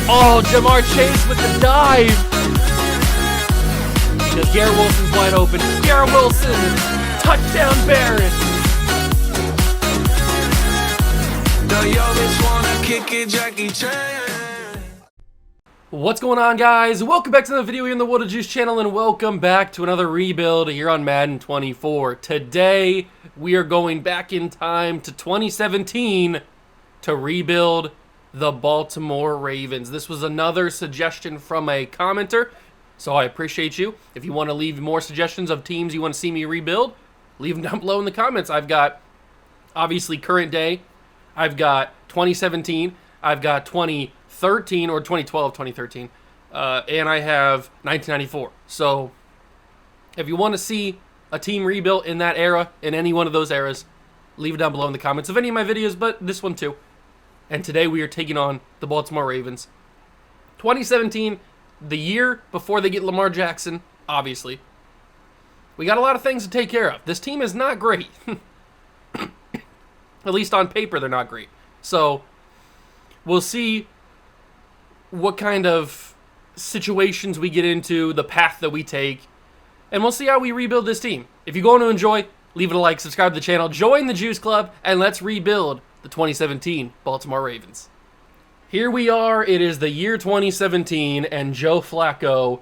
Oh, Jamar Chase with the dive. Because Garrett Wilson's wide open. Garrett Wilson, touchdown Barrett. What's going on, guys? Welcome back to another video here in the What a Juice channel, and welcome back to another rebuild here on Madden 24. Today, we are going back in time to 2017 to rebuild the Baltimore Ravens. This was another suggestion from a commenter, so I appreciate you. If you want to leave more suggestions of teams you want to see me rebuild, leave them down below in the comments. I've got, obviously, current day. I've got 2017. I've got 2013 or 2012, 2013. And I have 1994. So if you want to see a team rebuilt in that era, in any one of those eras, leave it down below in the comments of any of my videos, but this one too. And today we are taking on the Baltimore Ravens. 2017, the year before they get Lamar Jackson, obviously. We got a lot of things to take care of. This team is not great. At least on paper, they're not great. So we'll see what kind of situations we get into, the path that we take, and we'll see how we rebuild this team. If you're going to enjoy, leave it a like, subscribe to the channel, join the Juice Club, and let's rebuild the 2017 Baltimore Ravens. Here we are. It is the year 2017, and Joe Flacco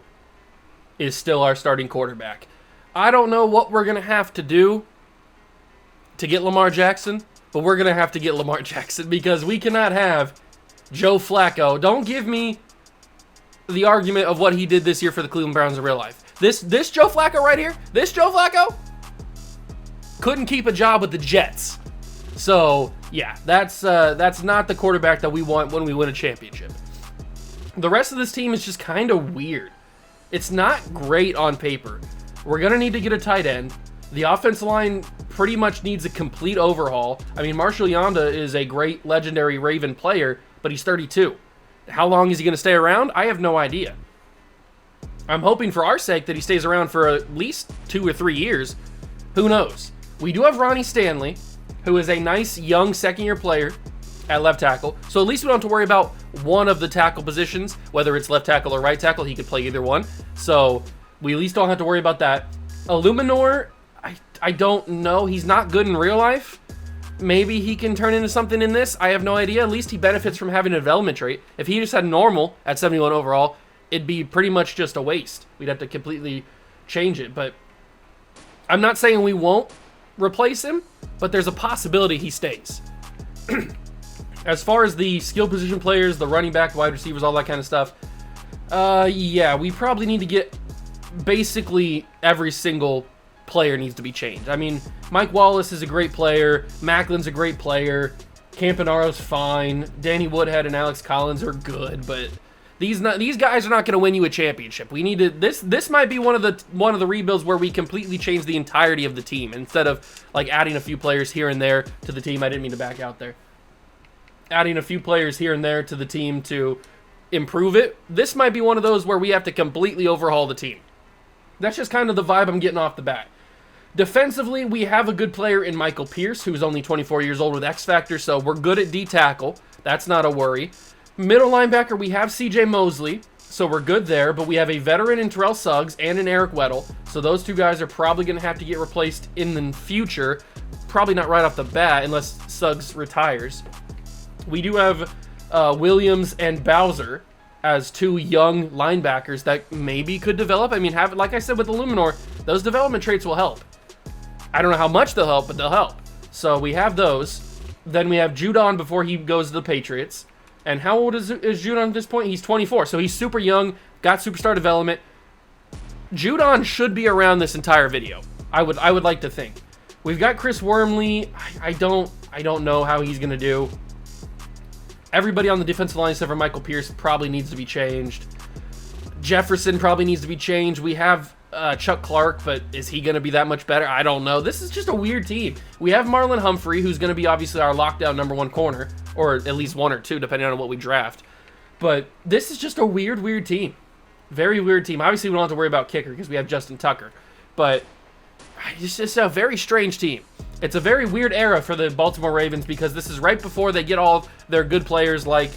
is still our starting quarterback. I don't know what we're going to have to do to get Lamar Jackson, but we're going to have to get Lamar Jackson because we cannot have Joe Flacco. Don't give me the argument of what he did this year for the Cleveland Browns in real life. This Joe Flacco right here, this Joe Flacco couldn't keep a job with the Jets. So, yeah, that's not the quarterback that we want when we win a championship. The rest of this team is just kind of weird. It's not great on paper. We're going to need to get a tight end. The offensive line pretty much needs a complete overhaul. I mean, Marshall Yanda is a great legendary Raven player, but he's 32. How long is he going to stay around? I have no idea. I'm hoping for our sake that he stays around for at least 2 or 3 years. Who knows? We do have Ronnie Stanley, who is a nice young second-year player at left tackle. So at least we don't have to worry about one of the tackle positions, whether it's left tackle or right tackle. He could play either one. So we at least don't have to worry about that. Illuminor, I don't know. He's not good in real life. Maybe he can turn into something in this. I have no idea. At least he benefits from having a development trait. If he just had normal at 71 overall, it'd be pretty much just a waste. We'd have to completely change it. But I'm not saying we won't replace him, but there's a possibility he stays. As far as the skill position players, the running back, wide receivers, all that kind of stuff, yeah, we probably need to get basically every single player needs to be changed. I mean, Mike Wallace is a great player. Macklin's a great player. Campanaro's fine. Danny Woodhead and Alex Collins are good, but these guys are not going to win you a championship. We need to. This might be one of the rebuilds where we completely change the entirety of the team instead of like adding a few players here and there to the team. I didn't mean to back out there. Adding a few players here and there to the team to improve it. This might be one of those where we have to completely overhaul the team. That's just kind of the vibe I'm getting off the bat. Defensively, we have a good player in Michael Pierce, who's only 24 years old with X Factor, so we're good at D-tackle. That's not a worry. Middle linebacker, we have C.J. Mosley, so we're good there, but we have a veteran in Terrell Suggs and an Eric Weddle, so those two guys are probably going to have to get replaced in the future. Probably not right off the bat, unless Suggs retires. We do have Williams and Bowser as two young linebackers that maybe could develop. I mean, like I said with Illuminor, those development traits will help. I don't know how much they'll help, but they'll help. So we have those. Then we have Judon before he goes to the Patriots. And how old is Judon at this point? He's 24, so he's super young, got superstar development. Judon should be around this entire video. I would like to think. We've got Chris Wormley. I don't know how he's gonna do. Everybody on the defensive line except for Michael Pierce probably needs to be changed. Jefferson probably needs to be changed. We have Chuck Clark, but is he going to be that much better? I don't know. This is just a weird team. We have Marlon Humphrey, who's going to be obviously our lockdown #1 corner, or at least 1 or 2, depending on what we draft. But this is just a weird team. Very weird team. Obviously, we don't have to worry about kicker because we have Justin Tucker. But it's just a very strange team. It's a very weird era for the Baltimore Ravens because this is right before they get all their good players like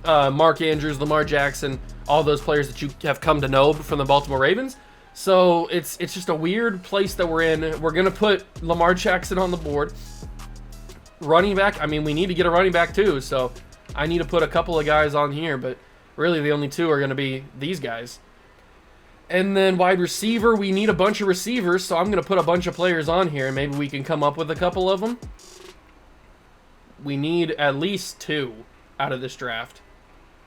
Mark Andrews, Lamar Jackson, all those players that you have come to know from the Baltimore Ravens. So it's just a weird place that we're in. We're going to put Lamar Jackson on the board. Running back, I mean, we need to get a running back too, so I need to put a couple of guys on here, but really the only two are going to be these guys. And then wide receiver, we need a bunch of receivers, so I'm going to put a bunch of players on here, and maybe we can come up with a couple of them. We need at least 2 out of this draft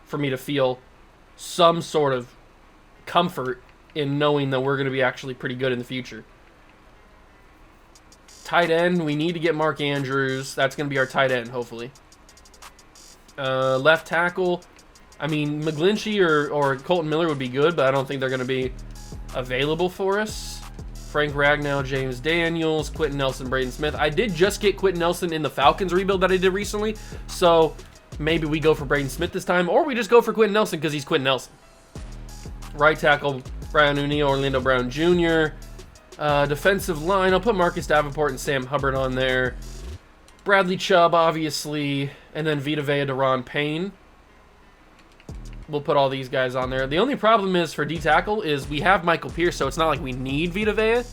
for me to feel some sort of comfort in knowing that we're going to be actually pretty good in the future. Tight end, we need to get Mark Andrews. That's going to be our tight end, hopefully. Left tackle, I mean, McGlinchey or Colton Miller would be good, but I don't think they're going to be available for us. Frank Ragnow, James Daniels, Quentin Nelson, Braden Smith. I did just get Quentin Nelson in the Falcons rebuild that I did recently, so maybe we go for Braden Smith this time, or we just go for Quentin Nelson because he's Quentin Nelson. Right tackle, Brian O'Neill, Orlando Brown Jr., defensive line, I'll put Marcus Davenport and Sam Hubbard on there. Bradley Chubb, obviously, and then Vita Vea, Deron Payne. We'll put all these guys on there. The only problem is for D-tackle is we have Michael Pierce, so it's not like we need Vita Vea.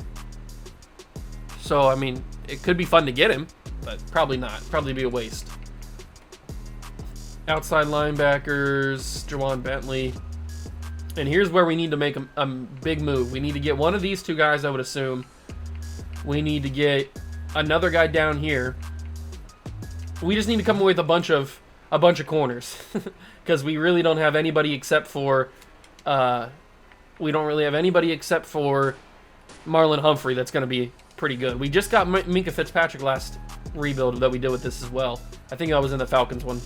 So, I mean, it could be fun to get him, but probably not. Probably be a waste. Outside linebackers, Jawan Bentley. And here's where we need to make a big move. We need to get one of these 2 guys, I would assume. We need to get another guy down here. We just need to come away with a bunch of corners. Because we really don't have anybody except for Marlon Humphrey that's going to be pretty good. We just got Minkah Fitzpatrick last rebuild that we did with this as well. I think I was in the Falcons one.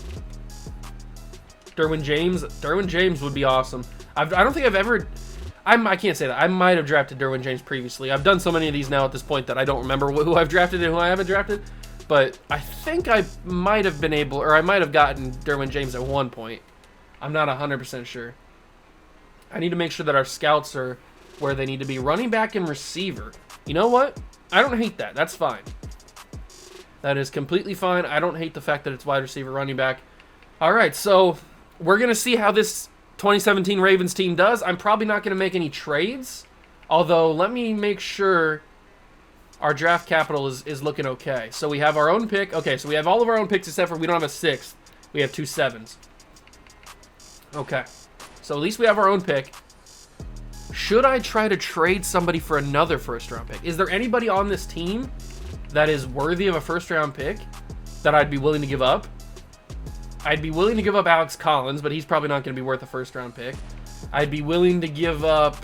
Derwin James would be awesome. I don't think I've ever... I can't say that. I might have drafted Derwin James previously. I've done so many of these now at this point that I don't remember who I've drafted and who I haven't drafted. But I think I might have been able... Or I might have gotten Derwin James at one point. I'm not 100% sure. I need to make sure that our scouts are where they need to be. Running back and receiver. You know what? I don't hate that. That's fine. That is completely fine. I don't hate the fact that it's wide receiver, running back. All right, so we're going to see how this 2017 Ravens team does. I'm probably not going to make any trades. Although, let me make sure our draft capital is looking okay. So we have our own pick. Okay, so we have all of our own picks except for we don't have a 6th. We have 2 7s. Okay. So at least we have our own pick. Should I try to trade somebody for another first-round pick? Is there anybody on this team that is worthy of a first-round pick that I'd be willing to give up? I'd be willing to give up Alex Collins, but he's probably not going to be worth a first-round pick. I'd be willing to give up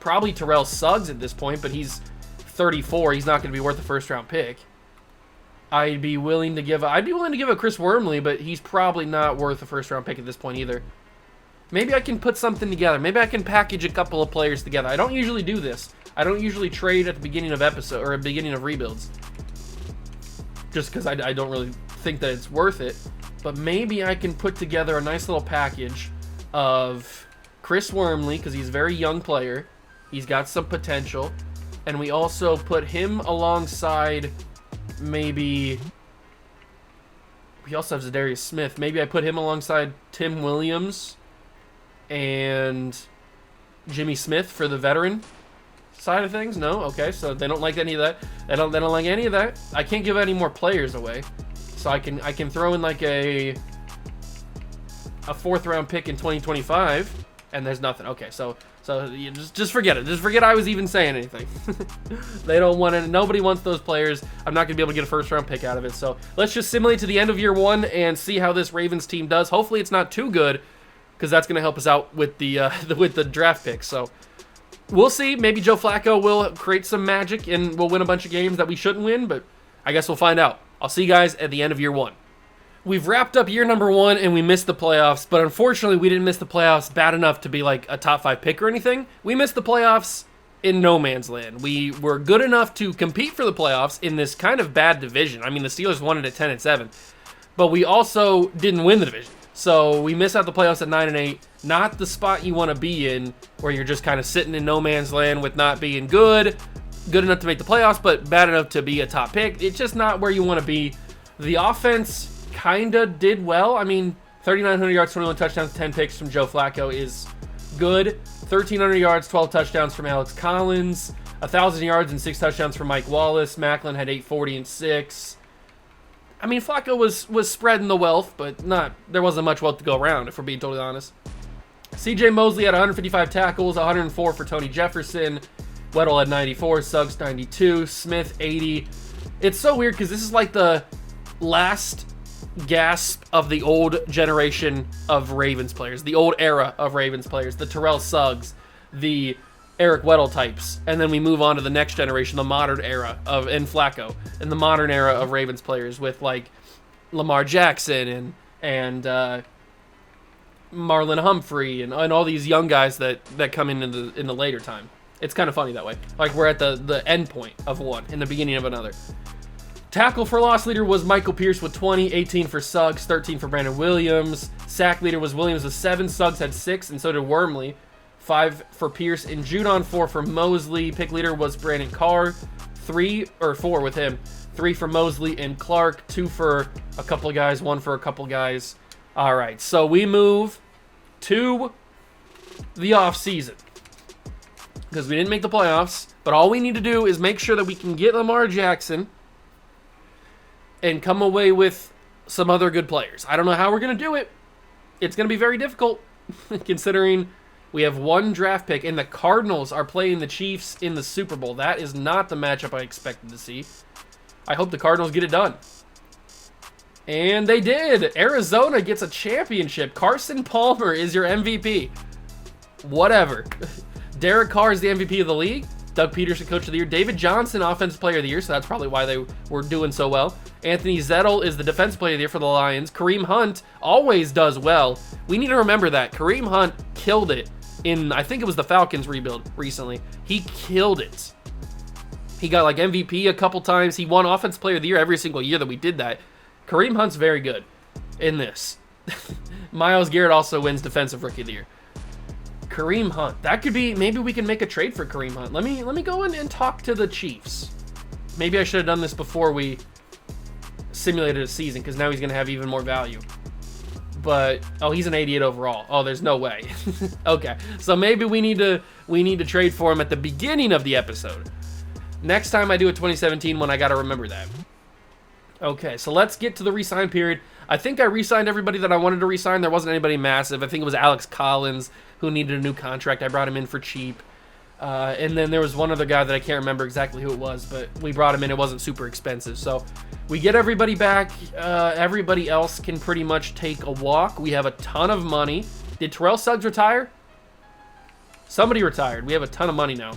probably Terrell Suggs at this point, but he's 34. He's not going to be worth a first-round pick. I'd be willing to give a Chris Wormley, but he's probably not worth a first-round pick at this point either. Maybe I can put something together. Maybe I can package a couple of players together. I don't usually do this. I don't usually trade at the beginning of episode or at the beginning of rebuilds, just because I don't really think that it's worth it. But maybe I can put together a nice little package of Chris Wormley because he's a very young player. He's got some potential, and we also put him alongside. Maybe we also have Zadarius Smith. Maybe I put him alongside Tim Williams and Jimmy Smith for the veteran side of things. No, okay, so they don't like any of that. They don't like any of that. I can't give any more players away, so I can throw in like a 4th-round pick in 2025, and there's nothing. Okay, so you just forget it. Just forget I was even saying anything. They don't want it. Nobody wants those players. I'm not going to be able to get a first-round pick out of it. So let's just simulate to the end of year 1 and see how this Ravens team does. Hopefully it's not too good because that's going to help us out with the with the draft picks. So we'll see. Maybe Joe Flacco will create some magic and we'll win a bunch of games that we shouldn't win, but I guess we'll find out. I'll see you guys at the end of year 1. We've wrapped up year number 1 and we missed the playoffs, but unfortunately we didn't miss the playoffs bad enough to be like a top 5 pick or anything. We missed the playoffs in no man's land. We were good enough to compete for the playoffs in this kind of bad division. I mean, the Steelers won it at 10-7, but we also didn't win the division. So we missed out the playoffs at 9-8. Not the spot you want to be in, where you're just kind of sitting in no man's land with not being good, good enough to make the playoffs, but bad enough to be a top pick. It's just not where you want to be. The offense kind of did well. I mean, 3,900 yards, 21 touchdowns, 10 picks from Joe Flacco is good. 1,300 yards, 12 touchdowns from Alex Collins. 1,000 yards and 6 touchdowns from Mike Wallace. Macklin had 840 and 6. I mean, Flacco was spreading the wealth, but there wasn't much wealth to go around, if we're being totally honest. C.J. Mosley had 155 tackles, 104 for Tony Jefferson. Weddle had 94, Suggs 92, Smith 80. It's so weird because this is like the last gasp of the old generation of Ravens players, the old era of Ravens players, the Terrell Suggs, the Eric Weddle types, and then we move on to the next generation, the modern era and Flacco, and the modern era of Ravens players with like Lamar Jackson and Marlon Humphrey and all these young guys that come in the later time. It's kind of funny that way. Like we're at the end point of one in the beginning of another. Tackle for loss leader was Michael Pierce with 20, 18 for Suggs, 13 for Brandon Williams. Sack leader was Williams with 7, Suggs had 6, and so did Wormley. 5 for Pierce and Judon, 4 for Mosley. Pick leader was Brandon Carr, 4 with him. 3 for Mosley and Clark, 2 for a couple of guys, 1 for a couple of guys. All right, so we move to the off season because we didn't make the playoffs, but all we need to do is make sure that we can get Lamar Jackson and come away with some other good players. I don't know how we're going to do it. It's going to be very difficult considering we have 1 draft pick and the Cardinals are playing the Chiefs in the Super Bowl. That is not the matchup I expected to see. I hope the Cardinals get it done. And they did. Arizona gets a championship. Carson Palmer is your MVP. Whatever. Derek Carr is the MVP of the league. Doug Peterson, Coach of the Year. David Johnson, Offensive Player of the Year, so that's probably why they were doing so well. Anthony Zettel is the Defensive Player of the Year for the Lions. Kareem Hunt always does well. We need to remember that. Kareem Hunt killed it in, I think it was the Falcons rebuild recently. He killed it. He got like MVP a couple times. He won Offensive Player of the Year every single year that we did that. Kareem Hunt's very good in this. Myles Garrett also wins Defensive Rookie of the Year. Kareem Hunt. That could be, maybe we can make a trade for Kareem Hunt. Let me go in and talk to the Chiefs. Maybe I should have done this before we simulated a season because now he's going to have even more value. But, oh, he's an 88 overall. Oh, there's no way. Okay, so maybe we need to trade for him at the beginning of the episode. Next time I do a 2017 one, I got to remember that. Okay, so let's get to the re-sign period. I think I re-signed everybody that I wanted to re-sign. There wasn't anybody massive. I think it was Alex Collins who needed a new contract. I brought him in for cheap. And then there was one other guy that I can't remember exactly who it was, but we brought him in. It wasn't super expensive. So we get everybody back. Everybody else can pretty much take a walk. We have a ton of money. Did Terrell Suggs retire? Somebody retired. We have a ton of money now.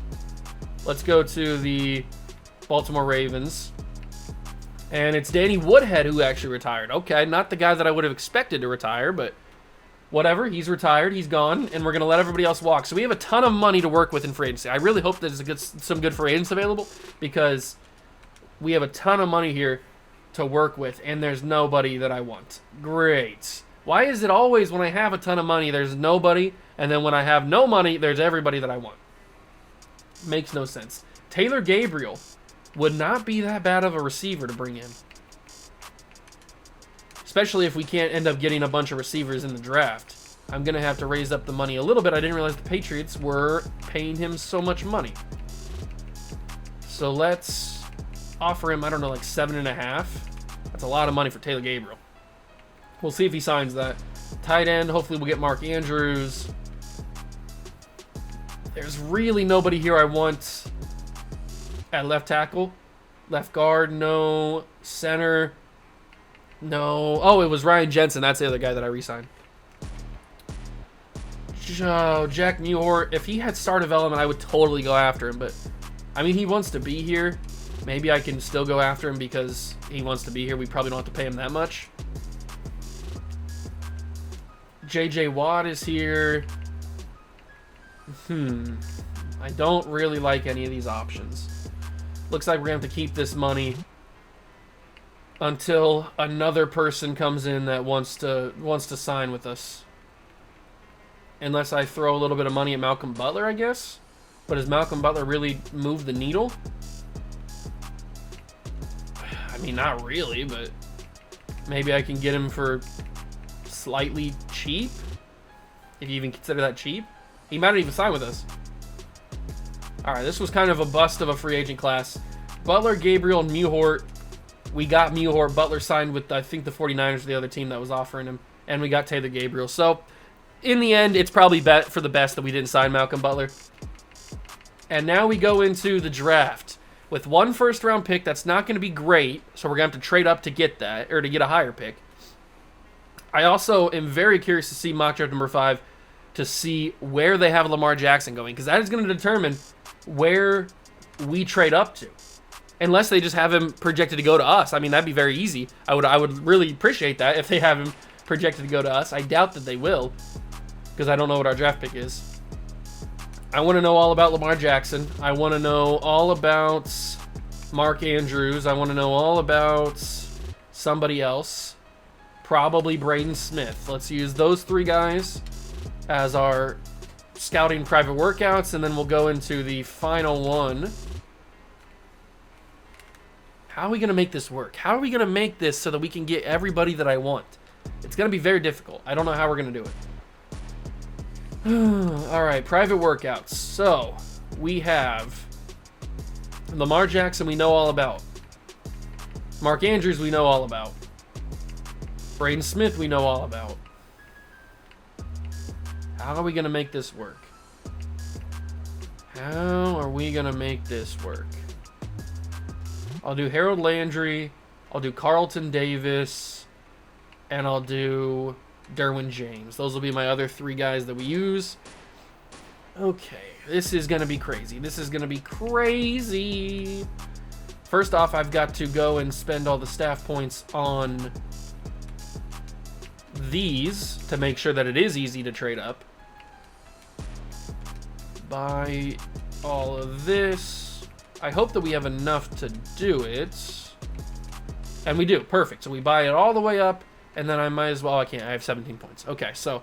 Let's go to the Baltimore Ravens. And it's Danny Woodhead who actually retired. Okay, not the guy that I would have expected to retire, but whatever. He's retired. He's gone, and we're going to let everybody else walk. So we have a ton of money to work with in free agency. I really hope there's some good free agents available because we have a ton of money here to work with, and there's nobody that I want. Great. Why is it always when I have a ton of money, there's nobody, and then when I have no money, there's everybody that I want? Makes no sense. Taylor Gabriel would not be that bad of a receiver to bring in. Especially if we can't end up getting a bunch of receivers in the draft. I'm going to have to raise up the money a little bit. I didn't realize the Patriots were paying him so much money. So let's offer him, I don't know, like 7.5. That's a lot of money for Taylor Gabriel. We'll see if he signs that. Tight end, hopefully we'll get Mark Andrews. There's really nobody here I want at left tackle. Left guard, no. Center, no. Oh, it was Ryan Jensen. That's the other guy that I re-signed. Jack Muir. If he had star development, I would totally go after him. But, I mean, he wants to be here. Maybe I can still go after him because he wants to be here. We probably don't have to pay him that much. J.J. Watt is here. I don't really like any of these options. Looks like we're going to have to keep this money until another person comes in that wants to sign with us. Unless I throw a little bit of money at Malcolm Butler, I guess. But does Malcolm Butler really move the needle? I mean, not really, but maybe I can get him for slightly cheap, if you even consider that cheap. He might not even sign with us. All right, this was kind of a bust of a free agent class. Butler, Gabriel, and Mewhort. We got Mewhort. Butler signed with, I think, the 49ers, the other team that was offering him. And we got Taylor Gabriel. So, in the end, it's probably for the best that we didn't sign Malcolm Butler. And now we go into the draft with one first-round pick that's not going to be great, so we're going to have to trade up to get that, or to get a higher pick. I also am very curious to see mock draft number 5 to see where they have Lamar Jackson going, because that is going to determine where we trade up to. Unless they just have him projected to go to us. I mean, that'd be very easy. I would really appreciate that if they have him projected to go to us. I doubt that they will, because I don't know what our draft pick is. I want to know all about Lamar Jackson. I want to know all about Mark Andrews. I want to know all about somebody else. Probably Braden Smith. Let's use those 3 guys as our scouting private workouts, and then we'll go into the final one. How are we going to make this work? How are we going to make this so that we can get everybody that I want? It's going to be very difficult. I don't know how we're going to do it. All right, private workouts. So, we have Lamar Jackson we know all about. Mark Andrews we know all about. Braden Smith we know all about. How are we going to make this work? How are we going to make this work? I'll do Harold Landry, I'll do Carlton Davis, and I'll do Derwin James. Those will be my other 3 guys that we use. Okay, this is going to be crazy. This is going to be crazy. First off, I've got to go and spend all the staff points on these to make sure that it is easy to trade up. Buy all of this. I hope that we have enough to do it. And we do. Perfect. So we buy it all the way up, and then I might as well... I can't. I have 17 points. Okay, so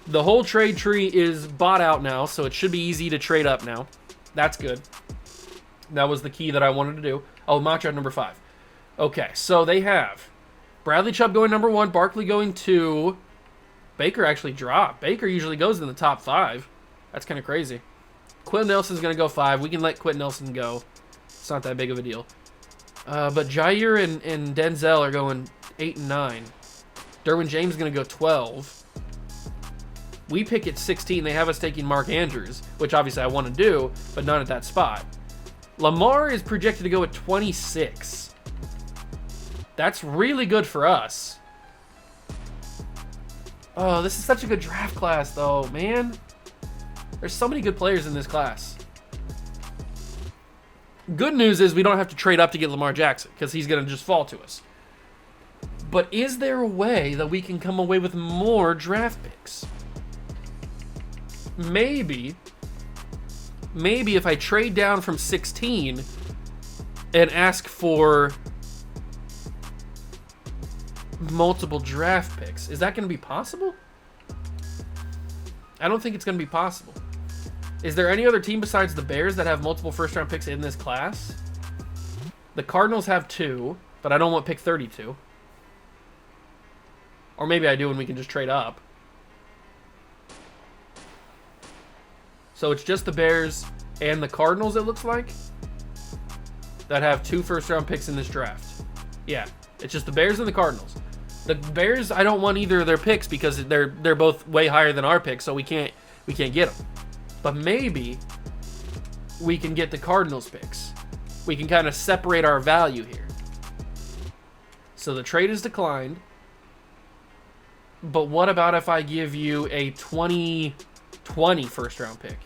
the whole trade tree is bought out now, so it should be easy to trade up now. That's good. That was the key that I wanted to do. Oh, mock draft number 5. Okay, so they have Bradley Chubb going number 1, Barkley going 2. Baker actually dropped. Baker usually goes in the top 5. That's kind of crazy. Quentin Nelson's going to go 5. We can let Quentin Nelson go. It's not that big of a deal. But Jair and Denzel are going 8 and 9. Derwin James is going to go 12. We pick at 16. They have us taking Mark Andrews, which obviously I want to do, but not at that spot. Lamar is projected to go at 26. That's really good for us. Oh, this is such a good draft class, though, man. There's so many good players in this class. Good news is we don't have to trade up to get Lamar Jackson, because he's going to just fall to us. But is there a way that we can come away with more draft picks? Maybe if I trade down from 16 and ask for multiple draft picks, is that going to be possible? I don't think it's going to be possible. Is there any other team besides the Bears that have multiple first-round picks in this class? The Cardinals have 2, but I don't want pick 32. Or maybe I do and we can just trade up. So it's just the Bears and the Cardinals, it looks like, that have 2 first-round picks in this draft. Yeah, it's just the Bears and the Cardinals. The Bears, I don't want either of their picks because they're both way higher than our picks, so we can't get them. But maybe we can get the Cardinals picks. We can kind of separate our value here. So the trade is declined. But what about if I give you a 2020 first-round pick?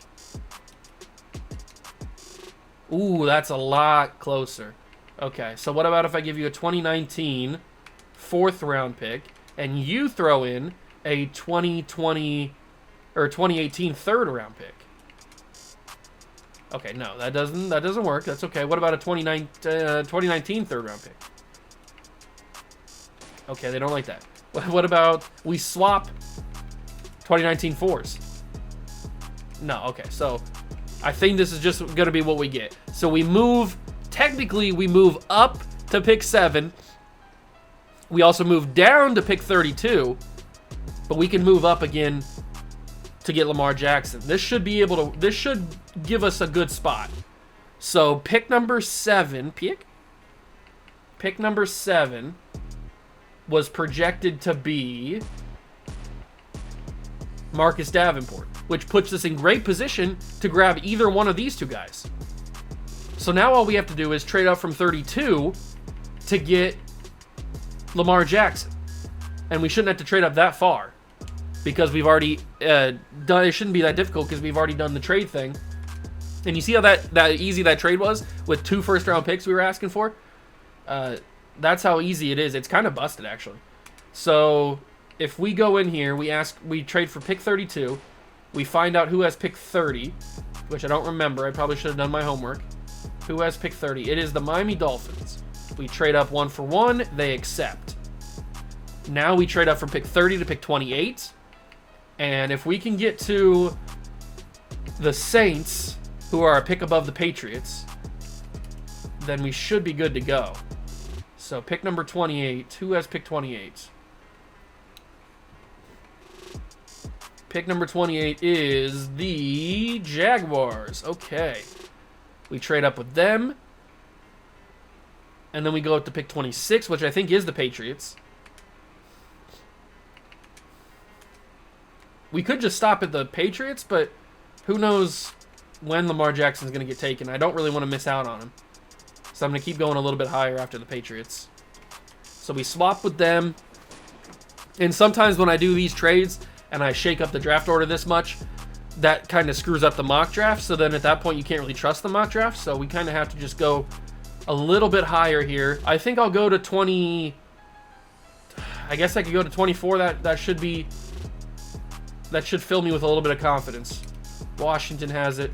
Ooh, that's a lot closer. Okay, so what about if I give you a 2019 4th-round pick, and you throw in a 2020 or 2018 3rd-round pick? Okay, no, that doesn't work. That's okay. What about a 2019 3rd-round pick? Okay, they don't like that. What about we swap 2019 4s? No, okay. So I think this is just going to be what we get. So we move, technically we move up to pick 7. We also move down to pick 32, but we can move up again to get Lamar Jackson. This should give us a good spot. So pick number 7, pick number 7 was projected to be Marcus Davenport, which puts us in great position to grab either one of these two guys. So now all we have to do is trade up from 32 to get Lamar Jackson. And we shouldn't have to trade up that far because we've already done, it shouldn't be that difficult because we've already done the trade thing. And you see how that easy that trade was with 2 first-round picks we were asking for? That's how easy it is. It's kind of busted, actually. So if we go in here, we trade for pick 32. We find out who has pick 30, which I don't remember. I probably should have done my homework. Who has pick 30? It is the Miami Dolphins. We trade up 1 for 1. They accept. Now we trade up from pick 30 to pick 28. And if we can get to the Saints, who are a pick above the Patriots, then we should be good to go. So pick number 28. Who has pick 28? Pick number 28 is the Jaguars. Okay. We trade up with them. And then we go up to pick 26, which I think is the Patriots. We could just stop at the Patriots, but who knows when Lamar Jackson's going to get taken. I don't really want to miss out on him. So I'm going to keep going a little bit higher after the Patriots. So we swap with them. And sometimes when I do these trades and I shake up the draft order this much, that kind of screws up the mock draft. So then at that point, you can't really trust the mock draft. So we kind of have to just go a little bit higher here. I think I'll go to 20. I guess I could go to 24. That should fill me with a little bit of confidence. Washington has it.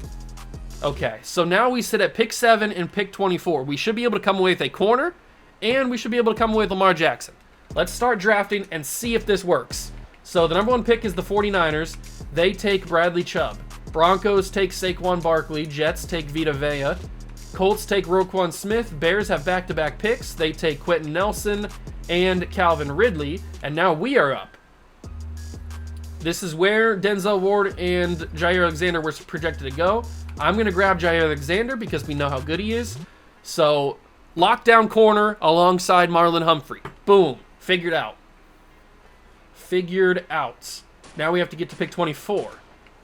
Okay, so now we sit at pick 7 and pick 24. We should be able to come away with a corner, and we should be able to come away with Lamar Jackson. Let's start drafting and see if this works. So the number 1 pick is the 49ers. They take Bradley Chubb. Broncos take Saquon Barkley. Jets take Vita Vea. Colts take Roquan Smith. Bears have back-to-back picks. They take Quentin Nelson and Calvin Ridley. And now we are up. This is where Denzel Ward and Jair Alexander were projected to go. I'm going to grab Jair Alexander because we know how good he is. So, lockdown corner alongside Marlon Humphrey. Boom. Figured out. Figured out. Now we have to get to pick 24.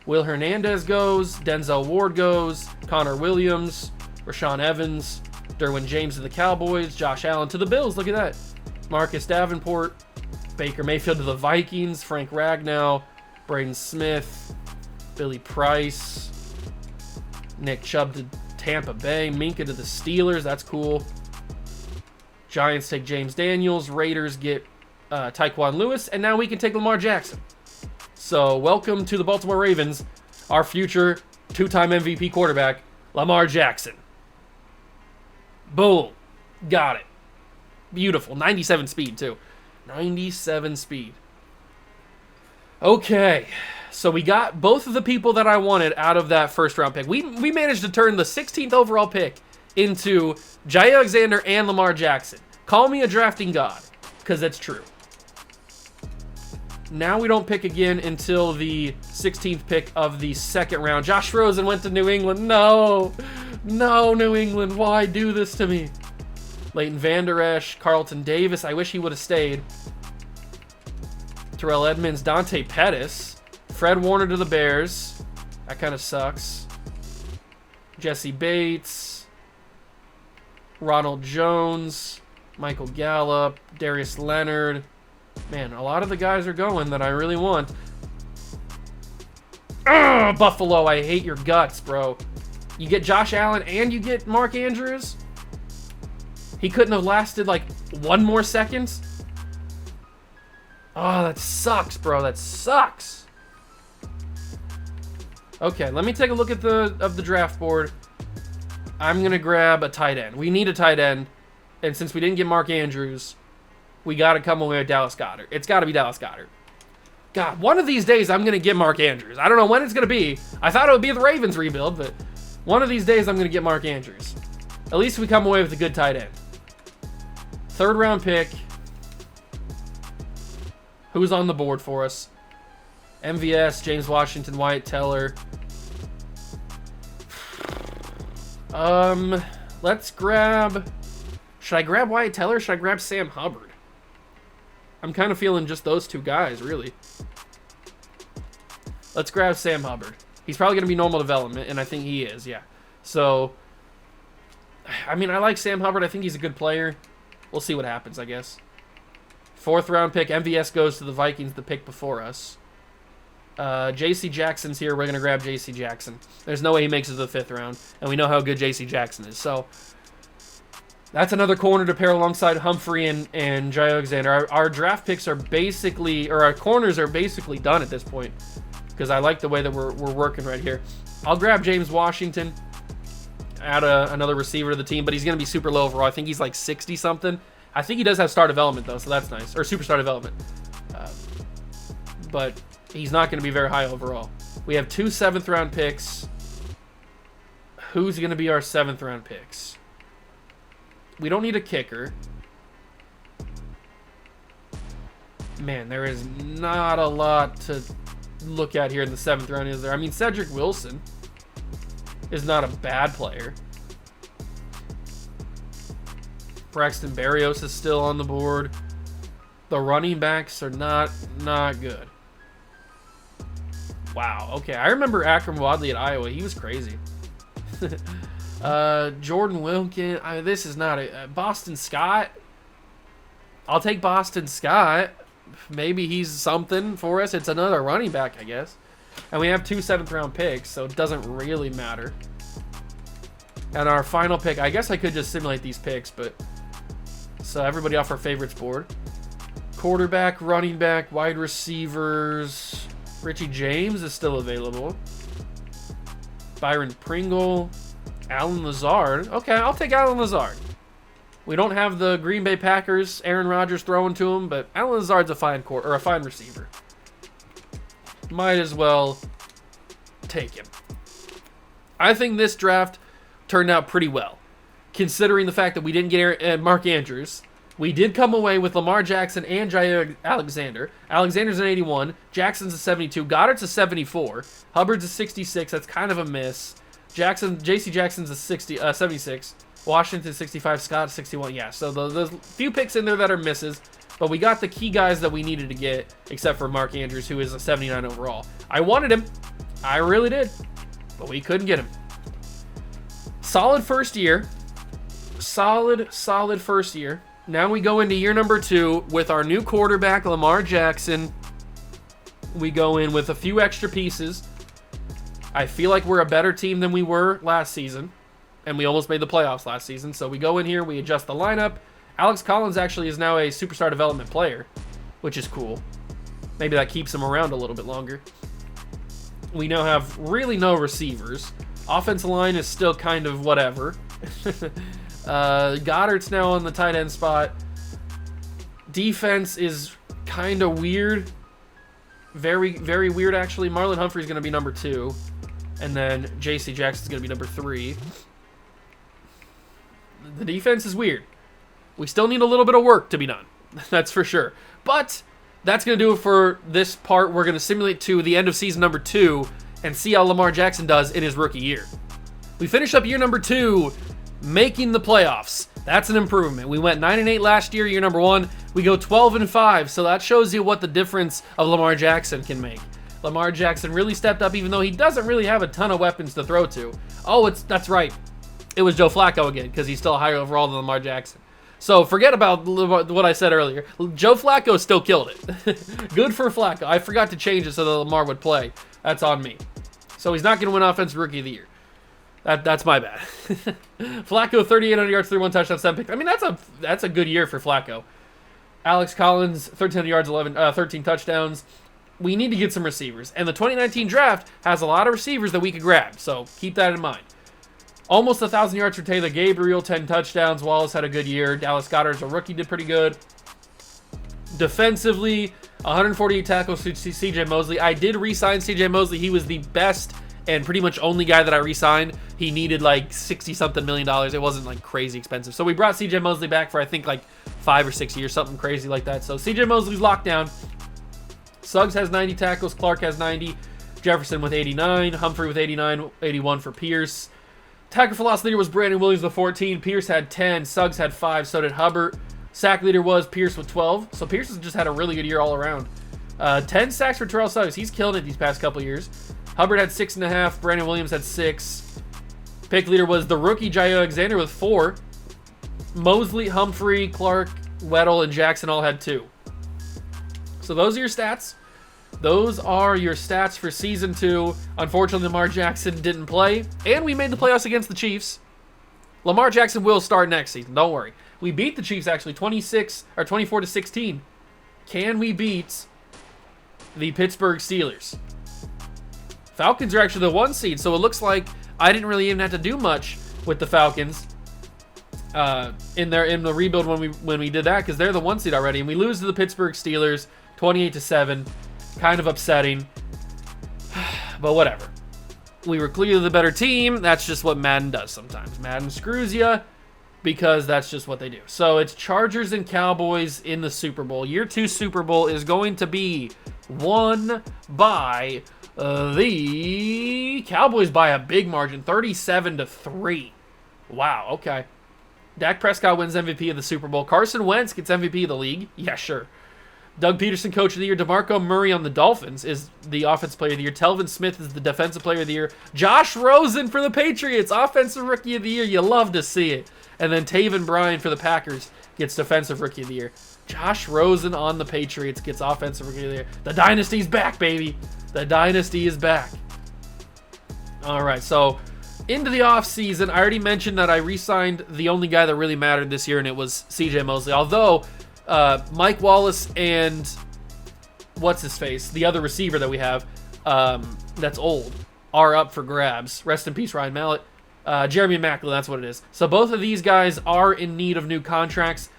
Will Hernandez goes. Denzel Ward goes. Connor Williams. Rashaan Evans. Derwin James to the Cowboys. Josh Allen to the Bills. Look at that. Marcus Davenport. Baker Mayfield to the Vikings. Frank Ragnow. Braden Smith. Billy Price. Nick Chubb to Tampa Bay. Minka to the Steelers. That's cool. Giants take James Daniels. Raiders get Tyquan Lewis. And now we can take Lamar Jackson. So welcome to the Baltimore Ravens. Our future 2-time MVP quarterback, Lamar Jackson. Boom. Got it. Beautiful. 97 speed, too. 97 speed. Okay. So we got both of the people that I wanted out of that first-round pick. We managed to turn the 16th overall pick into Jair Alexander and Lamar Jackson. Call me a drafting god, because that's true. Now we don't pick again until the 16th pick of the second round. Josh Rosen went to New England. No. No, New England. Why do this to me? Leighton Vander Esch, Carlton Davis. I wish he would have stayed. Terrell Edmonds, Dante Pettis. Fred Warner to the Bears. That kind of sucks. Jesse Bates. Ronald Jones. Michael Gallup. Darius Leonard. Man, a lot of the guys are going that I really want. Ugh, Buffalo, I hate your guts, bro. You get Josh Allen and you get Mark Andrews? He couldn't have lasted like 1 more second? Oh, that sucks, bro. That sucks. Okay, let me take a look at the draft board. I'm going to grab a tight end. We need a tight end. And since we didn't get Mark Andrews, we got to come away with Dallas Goedert. It's got to be Dallas Goedert. God, one of these days I'm going to get Mark Andrews. I don't know when it's going to be. I thought it would be the Ravens rebuild, but one of these days I'm going to get Mark Andrews. At least we come away with a good tight end. 3rd round pick. Who's on the board for us? MVS, James Washington, Wyatt Teller. Let's grab... Should I grab Wyatt Teller or should I grab Sam Hubbard? I'm kind of feeling just those 2 guys, really. Let's grab Sam Hubbard. He's probably going to be normal development, and I think he is, yeah. So, I mean, I like Sam Hubbard. I think he's a good player. We'll see what happens, I guess. 4th round pick. MVS goes to the Vikings, the pick before us. J.C. Jackson's here. We're going to grab J.C. Jackson. There's no way he makes it to the 5th round, and we know how good J.C. Jackson is. So, that's another corner to pair alongside Humphrey and Jay Alexander. Our draft picks are basically, or our corners are basically done at this point, because I like the way that we're working right here. I'll grab James Washington, add another receiver to the team, but he's going to be super low overall. I think he's like 60-something. I think he does have star development, though, so that's nice. Or superstar development. But he's not going to be very high overall. We have 2 7th-round picks. Who's going to be our 7th-round picks? We don't need a kicker. Man, there is not a lot to look at here in the 7th round, is there? I mean, Cedric Wilson is not a bad player. Braxton Berrios is still on the board. The running backs are not good. Wow, okay. I remember Akram Wadley at Iowa. He was crazy. Jordan Wilkins. I mean, this is not a... Boston Scott. I'll take Boston Scott. Maybe he's something for us. It's another running back, I guess. And we have 2 7th-round picks, so it doesn't really matter. And our final pick, I guess I could just simulate these picks, but... So everybody off our favorites board. Quarterback, running back, wide receivers. Richie James is still available. Byron Pringle. Alan Lazard. Okay, I'll take Alan Lazard. We don't have the Green Bay Packers, Aaron Rodgers throwing to him, but Alan Lazard's a fine receiver. Might as well take him. I think this draft turned out pretty well, considering the fact that we didn't get Mark Andrews. We did come away with Lamar Jackson and Jay Alexander. Alexander's an 81. Jackson's a 72. Goddard's a 74. Hubbard's a 66. That's kind of a miss. J.C. Jackson's a 76. Washington 65. Scott 61. Yeah, so there's a few picks in there that are misses, but we got the key guys that we needed to get, except for Mark Andrews, who is a 79 overall. I wanted him. I really did, but we couldn't get him. Solid first year. Solid first year. Now we go into year number 2 with our new quarterback, Lamar Jackson. We go in with a few extra pieces. I feel like we're a better team than we were last season, and we almost made the playoffs last season. So we go in here, we adjust the lineup. Alex Collins actually is now a superstar development player, which is cool. Maybe that keeps him around a little bit longer. We now have really no receivers. Offensive line is still kind of whatever. Goddard's now on the tight end spot. Defense is kind of weird. Very, very weird, actually. Marlon Humphrey's going to be number 2. And then J.C. Jackson's going to be number 3. The defense is weird. We still need a little bit of work to be done. That's for sure. But that's going to do it for this part. We're going to simulate to the end of season number 2 and see how Lamar Jackson does in his rookie year. We finish up year number 2 making the playoffs. That's an improvement. We went 9-8 last year, year number 1. We go 12-5, so that shows you what the difference of Lamar Jackson can make. Lamar Jackson really stepped up, even though he doesn't really have a ton of weapons to throw to. Oh, that's right. It was Joe Flacco again, because he's still higher overall than Lamar Jackson. So forget about what I said earlier. Joe Flacco still killed it. Good for Flacco. I forgot to change it so that Lamar would play. That's on me. So he's not going to win Offensive Rookie of the Year. That's my bad. Flacco, 3,800 yards, 31 touchdowns, 7 picks. I mean, that's a good year for Flacco. Alex Collins, 1,300 yards, 13 touchdowns. We need to get some receivers. And the 2019 draft has a lot of receivers that we could grab, so keep that in mind. Almost 1,000 yards for Taylor Gabriel, 10 touchdowns. Wallace had a good year. Dallas Goedert's a rookie, did pretty good. Defensively, 148 tackles to CJ Mosley. I did re-sign CJ Mosley. He was the best and pretty much only guy that I re-signed. He needed like 60-something million dollars. It wasn't like crazy expensive. So we brought CJ Mosley back for I think like 5 or 6 years, something crazy like that. So CJ Mosley's locked down. Suggs has 90 tackles. Clark has 90. Jefferson with 89. Humphrey with 89. 81 for Pierce. Tackle for loss leader was Brandon Williams with 14. Pierce had 10. Suggs had 5. So did Hubbard. Sack leader was Pierce with 12. So Pierce has just had a really good year all around. 10 sacks for Terrell Suggs. He's killing it these past couple years. Hubbard had 6.5. Brandon Williams had 6. Pick leader was the rookie Jair Alexander with 4. Mosley, Humphrey, Clark, Weddle, and Jackson all had 2. So those are your stats. Those are your stats for Season 2. Unfortunately, Lamar Jackson didn't play, and we made the playoffs against the Chiefs. Lamar Jackson will start next season. Don't worry. We beat the Chiefs, actually, 24-16. Can we beat the Pittsburgh Steelers? Falcons are actually the 1 seed, so it looks like I didn't really even have to do much with the Falcons in the rebuild when we did that, because they're the 1 seed already, and we lose to the Pittsburgh Steelers 28-7. Kind of upsetting, but whatever. We were clearly the better team. That's just what Madden does sometimes. Madden screws you because that's just what they do. So it's Chargers and Cowboys in the Super Bowl. Year 2 Super Bowl is going to be won by the Cowboys by a big margin, 37-3. Wow, okay. Dak Prescott wins MVP of the Super Bowl. Carson Wentz gets MVP of the league. Yeah, sure. Doug Peterson, Coach of the Year. DeMarco Murray on the Dolphins is the Offensive Player of the Year. Telvin Smith is the Defensive Player of the Year. Josh Rosen for the Patriots, Offensive Rookie of the Year. You love to see it. And then Taven Bryan for the Packers gets Defensive Rookie of the Year. Josh Rosen on the Patriots gets Offensive Rookie of the Year. The Dynasty's back, baby. The Dynasty is back. All right, so into the offseason, I already mentioned that I re-signed the only guy that really mattered this year, and it was CJ Mosley. Although Mike Wallace and what's-his-face, the other receiver that we have that's old, are up for grabs. Rest in peace, Ryan Mallett. Jeremy Maclin, that's what it is. So both of these guys are in need of new contracts.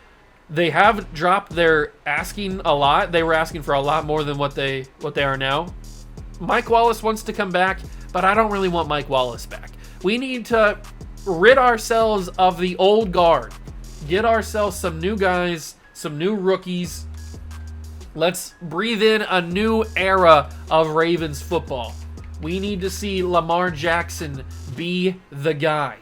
They have dropped their asking a lot. They were asking for a lot more than what they are now. Mike Wallace wants to come back, but I don't really want Mike Wallace back. We need to rid ourselves of the old guard. Get ourselves some new guys, some new rookies. Let's breathe in a new era of Ravens football. We need to see Lamar Jackson be the guy.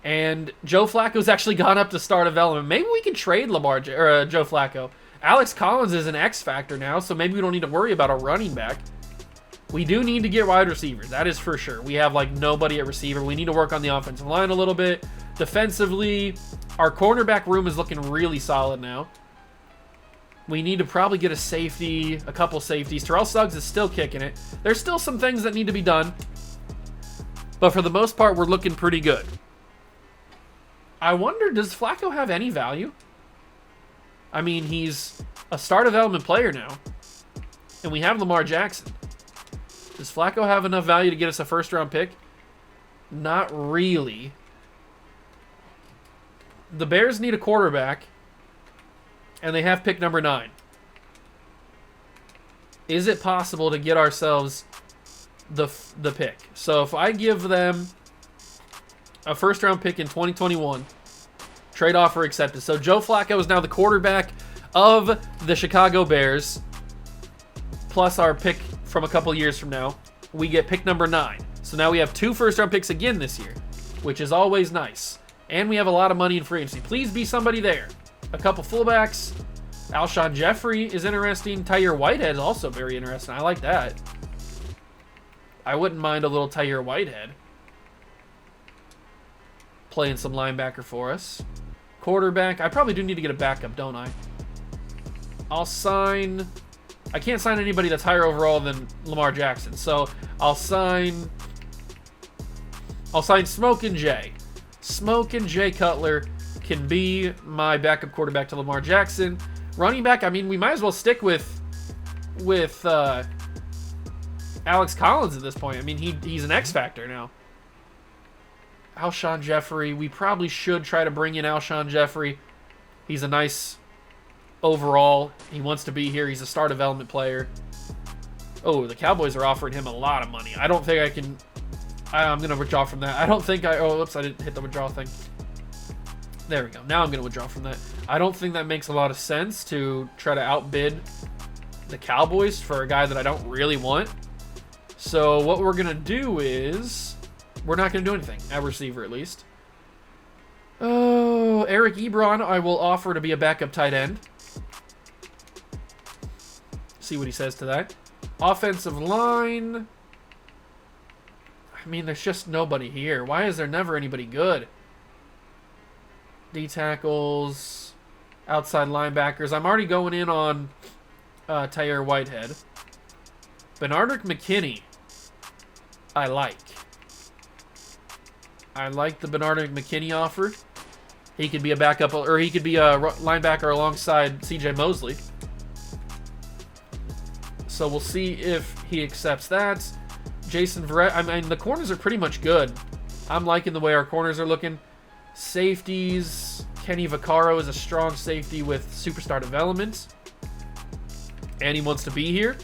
And Joe Flacco's actually gone up to star development. Maybe we can trade Joe Flacco. Alex Collins is an X factor now, so maybe we don't need to worry about a running back. We do need to get wide receivers. That is for sure. We have like nobody at receiver. We need to work on the offensive line a little bit. Defensively, our cornerback room is looking really solid now. We need to probably get a couple safeties. Terrell Suggs is still kicking it. There's still some things that need to be done. But for the most part, we're looking pretty good. I wonder, does Flacco have any value? I mean, he's a star development player now. And we have Lamar Jackson. Does Flacco have enough value to get us a first-round pick? Not really. The Bears need a quarterback. And they have pick number 9. Is it possible to get ourselves the pick? So if I give them a first-round pick in 2021, trade offer accepted. So Joe Flacco is now the quarterback of the Chicago Bears, plus our pick from a couple years from now. We get pick number 9. So now we have 2 first-round picks again this year, which is always nice. And we have a lot of money in free agency. Please be somebody there. A couple fullbacks. Alshon Jeffrey is interesting. Tyre Whitehead is also very interesting. I like that. I wouldn't mind a little Tyre Whitehead playing some linebacker for us. Quarterback. I probably do need to get a backup, don't I? I'll sign... I can't sign anybody that's higher overall than Lamar Jackson. So I'll sign Smokin' Jay. Smokin' Jay Cutler can be my backup quarterback to Lamar Jackson. Running back, I mean, we might as well stick with Alex Collins at this point. I mean, he's an X factor now. Alshon Jeffrey, we probably should try to bring in Alshon Jeffrey. He's a nice overall. He wants to be here. He's a star development player. Oh, the Cowboys are offering him a lot of money. I don't think I can... I'm going to withdraw from that. I don't think I... Oh, oops, I didn't hit the withdraw thing. There we go. Now I'm going to withdraw from that. I don't think that makes a lot of sense to try to outbid the Cowboys for a guy that I don't really want. So what we're going to do is... We're not going to do anything. At receiver, at least. Oh, Eric Ebron, I will offer to be a backup tight end. See what he says to that. Offensive line. I mean, there's just nobody here. Why is there never anybody good? D tackles, outside linebackers. I'm already going in on Tyre Whitehead. Bernard McKinney, I like. I like the Bernard McKinney offer. He could be a backup, or he could be a linebacker alongside C.J. Mosley. So we'll see if he accepts that. Jason Verrett. I mean, the corners are pretty much good. I'm liking the way our corners are looking. Safeties. Kenny Vaccaro is a strong safety with superstar development. And he wants to be here.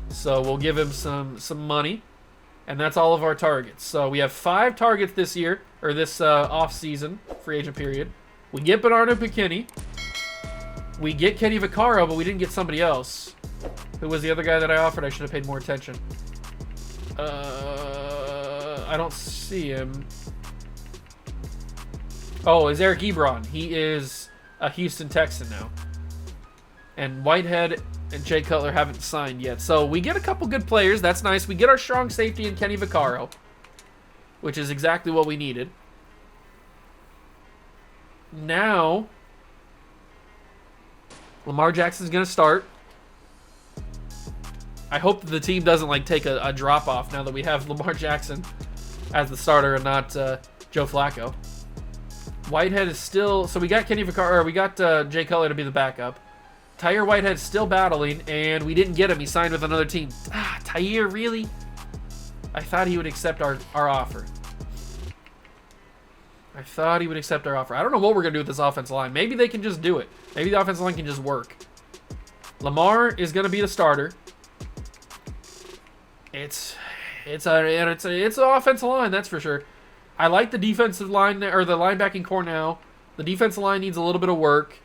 So we'll give him some money. And that's all of our targets. So we have 5 targets this year, or this off-season, free agent period. We get Bernard McKinney. We get Kenny Vaccaro, but we didn't get somebody else. Who was the other guy that I offered? I should have paid more attention. I don't see him. Oh, it's Eric Ebron. He is a Houston Texan now. And Whitehead and Jay Cutler haven't signed yet. So we get a couple good players. That's nice. We get our strong safety in Kenny Vaccaro, which is exactly what we needed. Now, Lamar Jackson's going to start. I hope that the team doesn't take a drop off now that we have Lamar Jackson as the starter and not Joe Flacco. Whitehead is still... So we got Kenny Vaccaro, or we got Jay Cutler to be the backup. Tyre Whitehead's still battling, and we didn't get him. He signed with another team. Tyre, really? I thought he would accept our offer. I thought he would accept our offer. I don't know what we're going to do with this offensive line. Maybe they can just do it. Maybe the offensive line can just work. Lamar is going to be the starter. It's an offensive line, that's for sure. I like the defensive line, or the linebacking core now. The defensive line needs a little bit of work.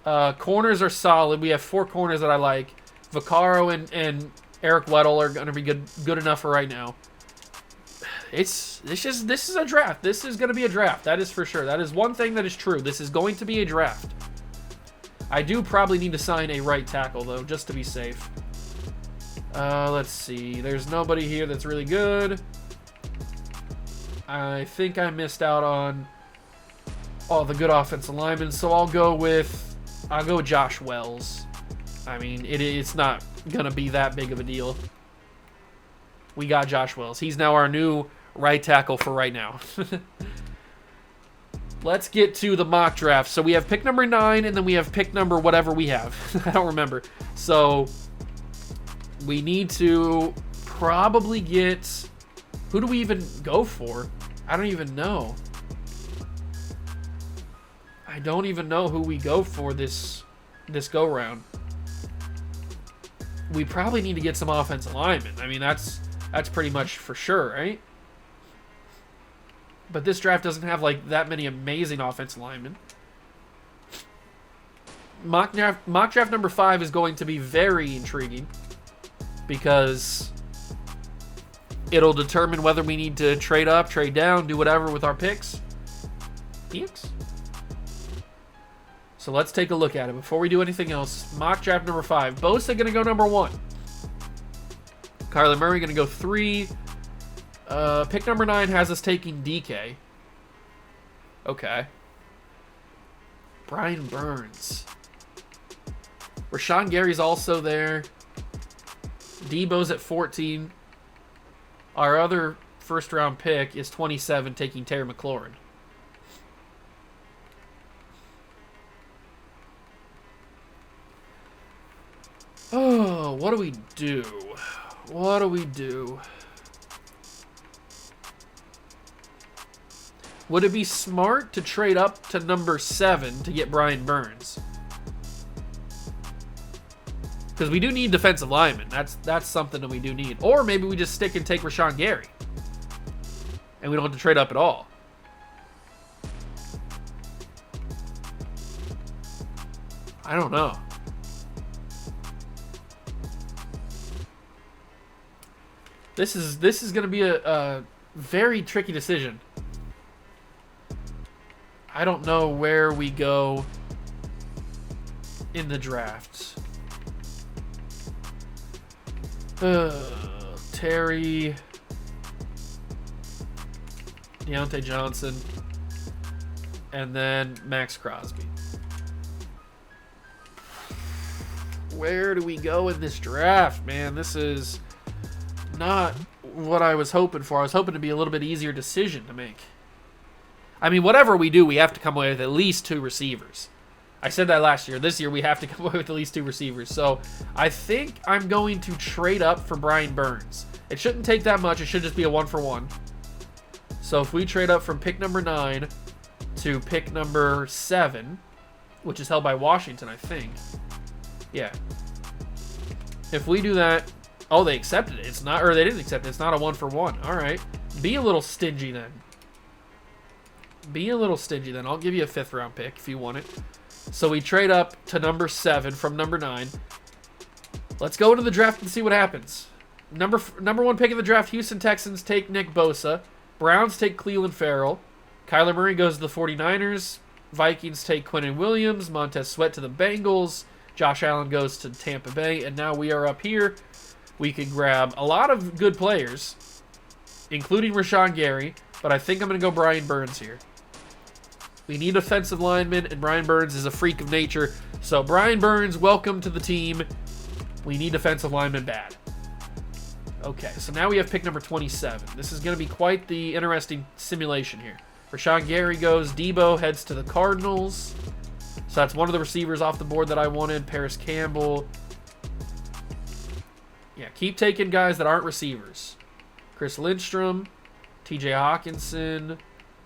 Corners are solid. We have 4 corners that I like. Vaccaro and Eric Weddle are going to be good enough for right now. This is a draft. This is going to be a draft. That is for sure. That is one thing that is true. This is going to be a draft. I do probably need to sign a right tackle, though, just to be safe. Let's see. There's nobody here that's really good. I think I missed out on all the good offensive linemen, so I'll go with Josh Wells. I mean, it's not going to be that big of a deal. We got Josh Wells. He's now our new right tackle for right now. Let's get to the mock draft. So we have pick number 9, and then we have pick number whatever we have. I don't remember. So we need to probably get... Who do we even go for? I don't even know. I don't even know who we go for this go-round. We probably need to get some offensive linemen. I mean, that's pretty much for sure, right? But this draft doesn't have that many amazing offensive linemen. Mock draft number 5 is going to be very intriguing because it'll determine whether we need to trade up, trade down, do whatever with our picks. So let's take a look at it. Before we do anything else, mock draft number 5. Bosa going to go number 1. Kyler Murray going to go 3. Pick number 9 has us taking DK. Okay. Brian Burns. Rashawn Gary's also there. Debo's at 14. Our other first-round pick is 27, taking Terry McLaurin. Oh, what do we do? What do we do? Would it be smart to trade up to number 7 to get Brian Burns? Because we do need defensive linemen. That's something that we do need. Or maybe we just stick and take Rashawn Gary. And we don't have to trade up at all. I don't know. This is going to be a very tricky decision. I don't know where we go in the draft. Terry, Deontay Johnson, and then Max Crosby. Where do we go in this draft, man? This is not what I was hoping for. I was hoping to be a little bit easier decision to make. I mean, whatever we do, we have to come away with at least 2 receivers. I said that last year. This year, we have to come away with at least 2 receivers. So I think I'm going to trade up for Brian Burns. It shouldn't take that much. It should just be a 1-for-1. So if we trade up from pick number 9 to pick number 7, which is held by Washington, I think. Yeah. If we do that, oh, they accepted it. It's not, or they didn't accept it. It's not a 1-for-1. All right. Be a little stingy then. Be a little stingy then. I'll give you a 5th round pick if you want it. So we trade up to number 7 from number 9. Let's go into the draft and see what happens. Number 1 pick in the draft, Houston Texans take Nick Bosa. Browns take Cleveland Farrell. Kyler Murray goes to the 49ers. Vikings take Quinnen Williams. Montez Sweat to the Bengals. Josh Allen goes to Tampa Bay. And now we are up here. We could grab a lot of good players, including Rashawn Gary. But I think I'm going to go Brian Burns here. We need offensive linemen, and Brian Burns is a freak of nature. So, Brian Burns, welcome to the team. We need defensive linemen bad. Okay, so now we have pick number 27. This is going to be quite the interesting simulation here. Rashawn Gary goes. Debo heads to the Cardinals. So, that's one of the receivers off the board that I wanted. Paris Campbell. Yeah, keep taking guys that aren't receivers. Chris Lindstrom, TJ Hawkinson,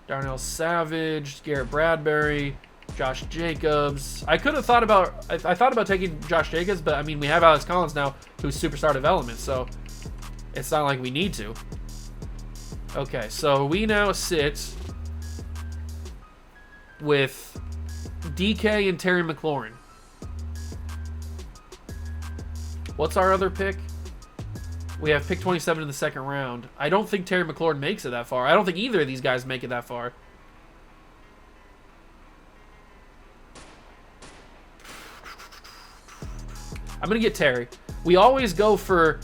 Darnell Savage, Garrett Bradbury, Josh Jacobs. I could have thought about, I thought about taking Josh Jacobs, but I mean, we have Alex Collins now, who's superstar development, so it's not like we need to. Okay, so we now sit with DK and Terry McLaurin. What's our other pick? We have pick 27 in the 2nd round. I don't think Terry McLaurin makes it that far. I don't think either of these guys make it that far. I'm going to get Terry. We always go for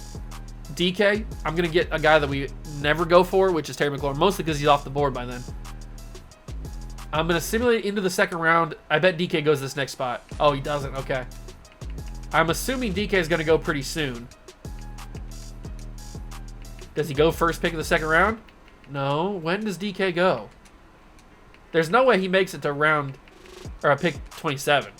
DK. I'm going to get a guy that we never go for, which is Terry McLaurin, mostly because he's off the board by then. I'm going to simulate into the 2nd round. I bet DK goes this next spot. Oh, he doesn't. Okay. I'm assuming DK is going to go pretty soon. Does he go first pick of the 2nd round? No. When does DK go? There's no way he makes it to round, or a pick 27.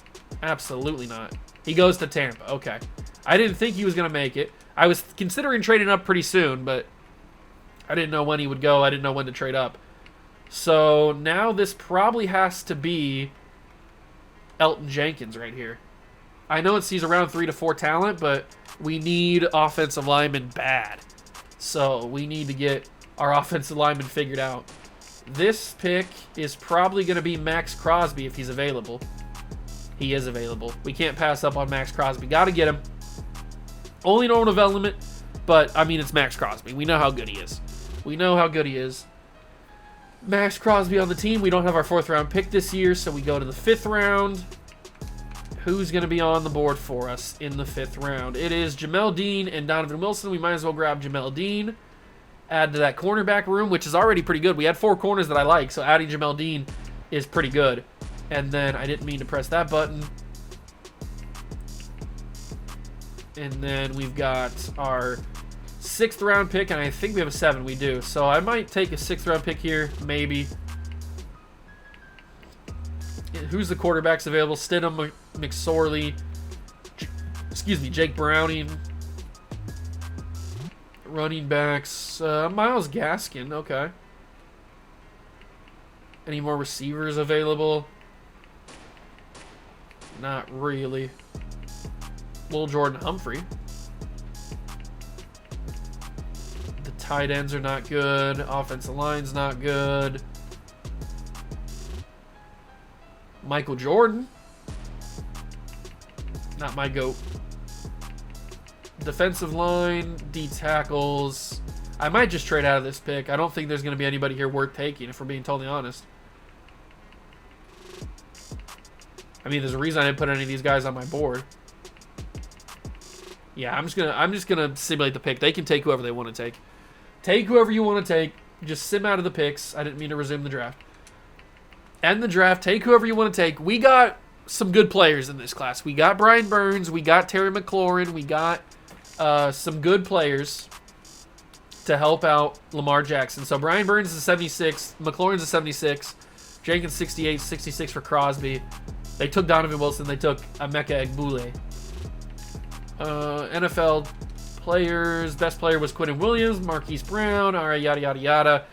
Absolutely not. He goes to Tampa. Okay. I didn't think he was going to make it. I was considering trading up pretty soon, but I didn't know when he would go. I didn't know when to trade up. So now this probably has to be Elton Jenkins right here. I know he's around 3 to 4 talent, but we need offensive linemen bad. So we need to get our offensive lineman figured out. This pick is probably going to be Max Crosby if he's available. He is available. We can't pass up on Max Crosby. Got to get him. Only normal development, but, I mean, it's Max Crosby. We know how good he is. We know how good he is. Max Crosby on the team. We don't have our 4th round pick this year, so we go to the 5th round. Who's going to be on the board for us in the 5th round? It is Jamel Dean and Donovan Wilson. We might as well grab Jamel Dean. Add to that cornerback room, which is already pretty good. We had 4 corners that I like, so adding Jamel Dean is pretty good. And then I didn't mean to press that button. And then we've got our 6th round pick, and I think we have a 7. We do. So I might take a 6th round pick here, maybe. Who's the quarterbacks available? Stidham, McSorley, Jake Browning. Running backs, Myles Gaskin, okay. Any more receivers available? Not really. Lil Jordan Humphrey. The tight ends are not good. Offensive line's not good. Michael Jordan. Not my GOAT. Defensive line, D tackles. I might just trade out of this pick. I don't think there's going to be anybody here worth taking, if we're being totally honest. I mean, there's a reason I didn't put any of these guys on my board. Yeah, I'm just gonna simulate the pick. They can take whoever they want to take. Take whoever you want to take. Just sim out of the picks. I didn't mean to resume the draft. End the draft. Take whoever you want to take. We got some good players in this class. We got Brian Burns. We got Terry McLaurin. We got some good players to help out Lamar Jackson. So Brian Burns is a 76. McLaurin's a 76. Jenkins 68. 66 for Crosby. They took Donovan Wilson. They took Emeka Egbule. NFL players. Best player was Quentin Williams. Marquise Brown. All right, yada, yada, yada.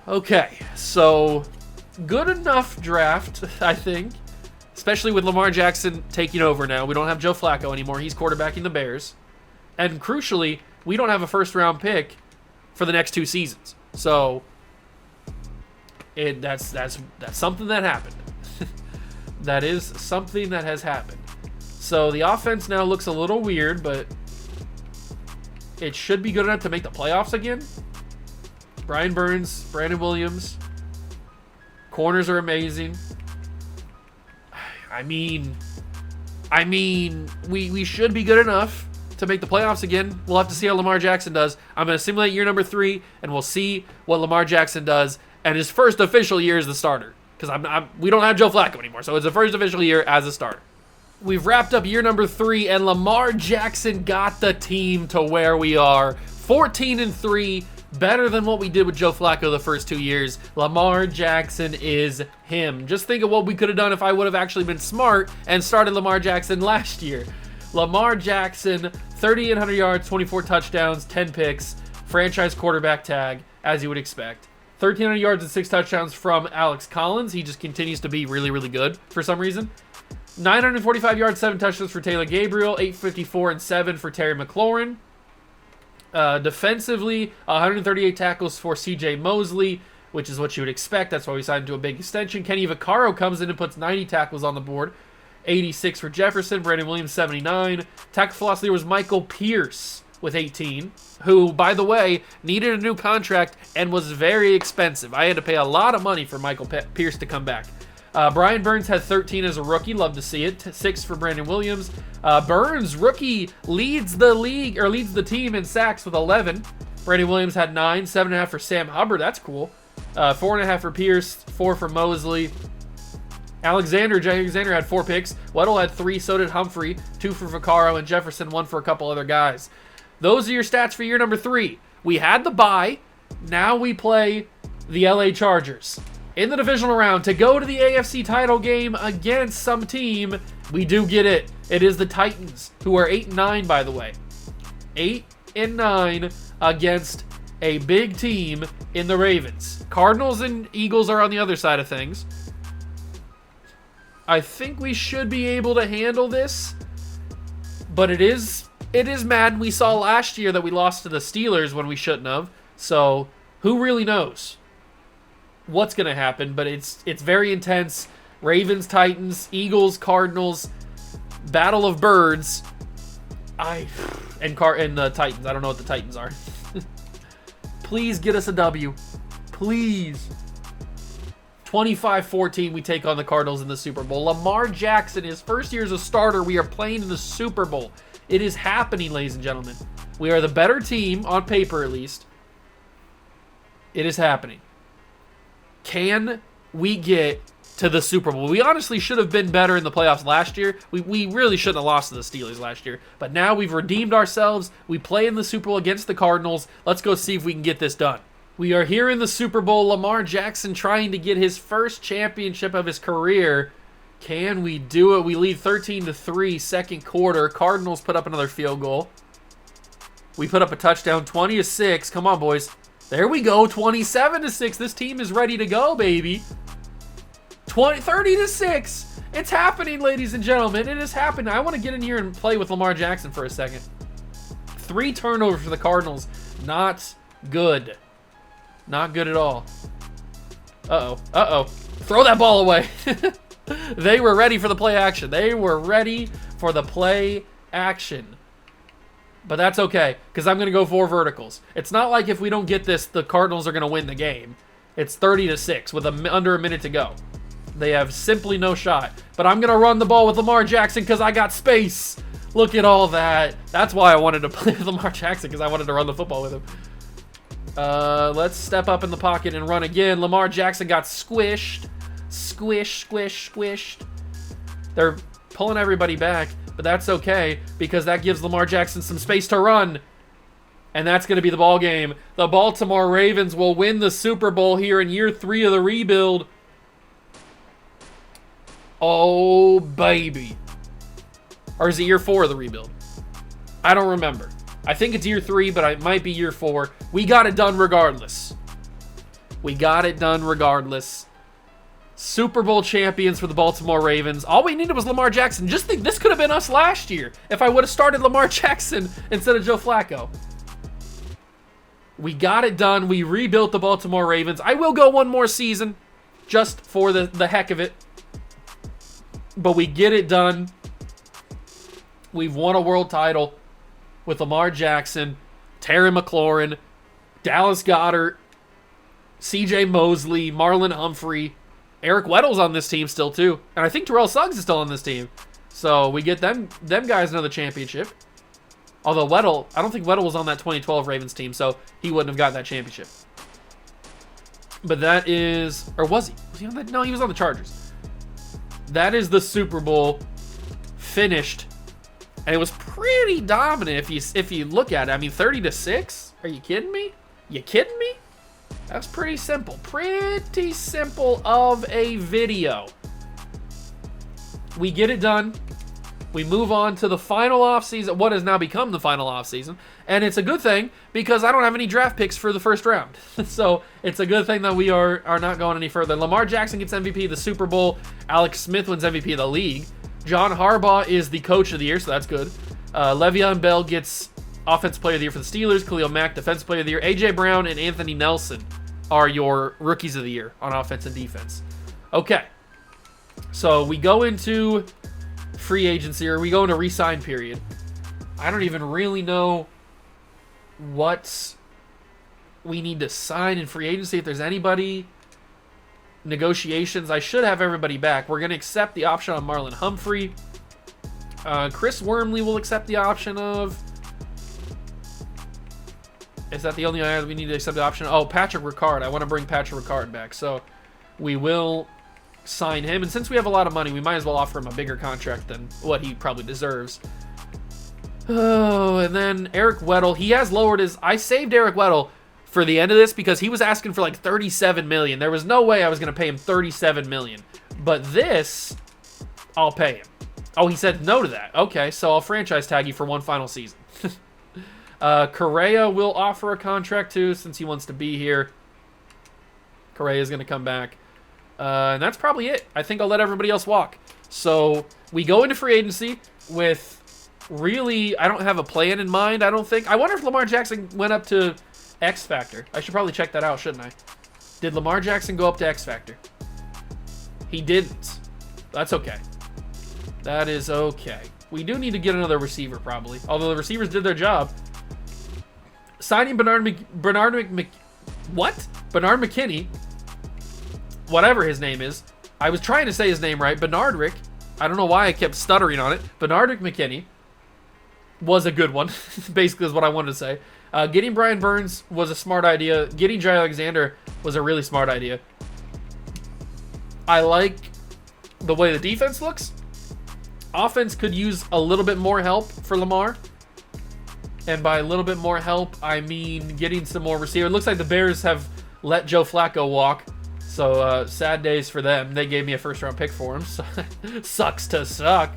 Okay, so good enough draft, I think. Especially with Lamar Jackson taking over now. We don't have Joe Flacco anymore. He's quarterbacking the Bears. And crucially, we don't have a first-round pick for the next 2 seasons. So that's something that happened. That is something that has happened. So the offense now looks a little weird, but it should be good enough to make the playoffs again. Brian Burns, Brandon Williams. Corners are amazing. I mean, we should be good enough to make the playoffs again. We'll have to see how Lamar Jackson does. I'm going to simulate year number 3, and we'll see what Lamar Jackson does. And his first official year as the starter. Because we don't have Joe Flacco anymore, so it's the first official year as a starter. We've wrapped up year number 3, and Lamar Jackson got the team to where we are. 14-3, better than what we did with Joe Flacco the first 2 years. Lamar Jackson is him. Just think of what we could have done if I would have actually been smart and started Lamar Jackson last year. Lamar Jackson, 3,800 yards, 24 touchdowns, 10 picks, franchise quarterback tag, as you would expect. 1,300 yards and 6 touchdowns from Alex Collins. He just continues to be really, really good for some reason. 945 yards, 7 touchdowns for Taylor Gabriel. 854 and 7 for Terry McLaurin. Defensively, 138 tackles for C.J. Mosley, which is what you would expect. That's why we signed him to a big extension. Kenny Vaccaro comes in and puts 90 tackles on the board. 86 for Jefferson. Brandon Williams, 79. Tackle velocity was Michael Pierce with 18, who, by the way, needed a new contract and was very expensive. I had to pay a lot of money for Michael Pierce to come back. Brian Burns had 13 as a rookie. Love to see it. 6 for Brandon Williams. Burns, rookie, leads the team in sacks with 11. Brandon Williams had 9. 7.5 for Sam Hubbard. That's cool. 4.5 for Pierce. 4 for Mosley. Alexander had 4 picks. Weddle had 3. So did Humphrey. 2 for Vaccaro and Jefferson. 1 for a couple other guys. Those are your stats for year number 3. We had the bye. Now we play the LA Chargers in the divisional round to go to the AFC title game against some team. We do get it. It is the Titans, who are 8-9, by the way. 8-9 against a big team in the Ravens. Cardinals and Eagles are on the other side of things. I think we should be able to handle this, but it is Madden. We saw last year that we lost to the Steelers when we shouldn't have. So who really knows what's going to happen? But it's very intense. Ravens, Titans, Eagles, Cardinals, Battle of Birds. And the Titans. I don't know what the Titans are. Please get us a W. Please. 25-14, we take on the Cardinals in the Super Bowl. Lamar Jackson, his first year as a starter, we are playing in the Super Bowl. It is happening, ladies and gentlemen. We are the better team, on paper at least. It is happening. Can we get to the Super Bowl? We honestly should have been better in the playoffs last year. We really shouldn't have lost to the Steelers last year. But now we've redeemed ourselves. We play in the Super Bowl against the Cardinals. Let's go see if we can get this done. We are here in the Super Bowl. Lamar Jackson trying to get his first championship of his career. Can we do it? We lead 13-3, second quarter. Cardinals put up another field goal. We put up a touchdown, 20-6. Come on, boys. There we go, 27-6. This team is ready to go, baby. 30-6. It's happening, ladies and gentlemen. It is happening. I want to get in here and play with Lamar Jackson for a second. 3 turnovers for the Cardinals. Not good. Not good at all. Uh-oh. Uh-oh. Throw that ball away. They were ready for the play action. They were ready for the play action. But that's okay, because I'm going to go 4 verticals. It's not like if we don't get this, the Cardinals are going to win the game. It's 30-6 with under a minute to go. They have simply no shot. But I'm going to run the ball with Lamar Jackson because I got space. Look at all that. That's why I wanted to play with Lamar Jackson, because I wanted to run the football with him. Let's step up in the pocket and run again. Lamar Jackson got squished. Squished. They're pulling everybody back, but that's okay because that gives Lamar Jackson some space to run. And that's going to be the ball game. The Baltimore Ravens will win the Super Bowl here in year 3 of the rebuild. Oh, baby. Or is it year 4 of the rebuild? I don't remember. I think it's year 3, but it might be year 4. We got it done regardless. Super Bowl champions for the Baltimore Ravens. All we needed was Lamar Jackson. Just think, this could have been us last year if I would have started Lamar Jackson instead of Joe Flacco. We got it done. We rebuilt the Baltimore Ravens. I will go one more season just for the heck of it. But we get it done. We've won a world title with Lamar Jackson, Terry McLaurin, Dallas Goedert, C.J. Mosley, Marlon Humphrey. Eric Weddle's on this team still, too. And I think Terrell Suggs is still on this team. So we get them guys another championship. Although Weddle, I don't think Weddle was on that 2012 Ravens team, so he wouldn't have got that championship. But that is... Or was he? Was he on that? No, he was on the Chargers. That is the Super Bowl finished. And it was pretty dominant if you look at it. I mean, 30-6? Are you kidding me? That's pretty simple. Pretty simple of a video. We get it done. We move on to the final offseason, what has now become the final offseason. And it's a good thing because I don't have any draft picks for the first round. So it's a good thing that we are not going any further. Lamar Jackson gets MVP of the Super Bowl. Alex Smith wins MVP of the league. John Harbaugh is the coach of the year, so that's good. Le'Veon Bell gets Offensive Player of the Year for the Steelers. Khalil Mack, Defensive Player of the Year. A.J. Brown and Anthony Nelson are your Rookies of the Year on offense and defense. Okay. So we go into free agency, or we go into re-sign period. I don't even really know what we need to sign in free agency. If there's anybody, negotiations, I should have everybody back. We're going to accept the option on Marlon Humphrey. Chris Wormley will accept the option of... Is that the only guy we need to accept the option? Oh, Patrick Ricard. I want to bring Patrick Ricard back. So we will sign him. And since we have a lot of money, we might as well offer him a bigger contract than what he probably deserves. Oh, and then Eric Weddle. He has lowered his... I saved Eric Weddle for the end of this because he was asking for like $37 million. There was no way I was going to pay him $37 million. But this, I'll pay him. Oh, he said no to that. Okay, so I'll franchise tag you for one final season. Correa will offer a contract too since he wants to be here. Correa is going to come back. And that's probably it. I think I'll let everybody else walk. So we go into free agency with really, I don't have a plan in mind, I don't think. I wonder if Lamar Jackson went up to X Factor. I should probably check that out, shouldn't I? Did Lamar Jackson go up to X Factor? He didn't. That's okay. That is okay. We do need to get another receiver, probably. Although the receivers did their job. Signing Bernard McKinney, whatever his name is. I was trying to say his name right. Bernardrick. I don't know why I kept stuttering on it. Bernardrick McKinney was a good one. Basically is what I wanted to say. Getting Brian Burns was a smart idea. Getting Jay Alexander was a really smart idea. I like the way the defense looks. Offense could use a little bit more help for Lamar. And by a little bit more help, I mean getting some more receiver. It looks like the Bears have let Joe Flacco walk. So, sad days for them. They gave me a first-round pick for him. So sucks to suck.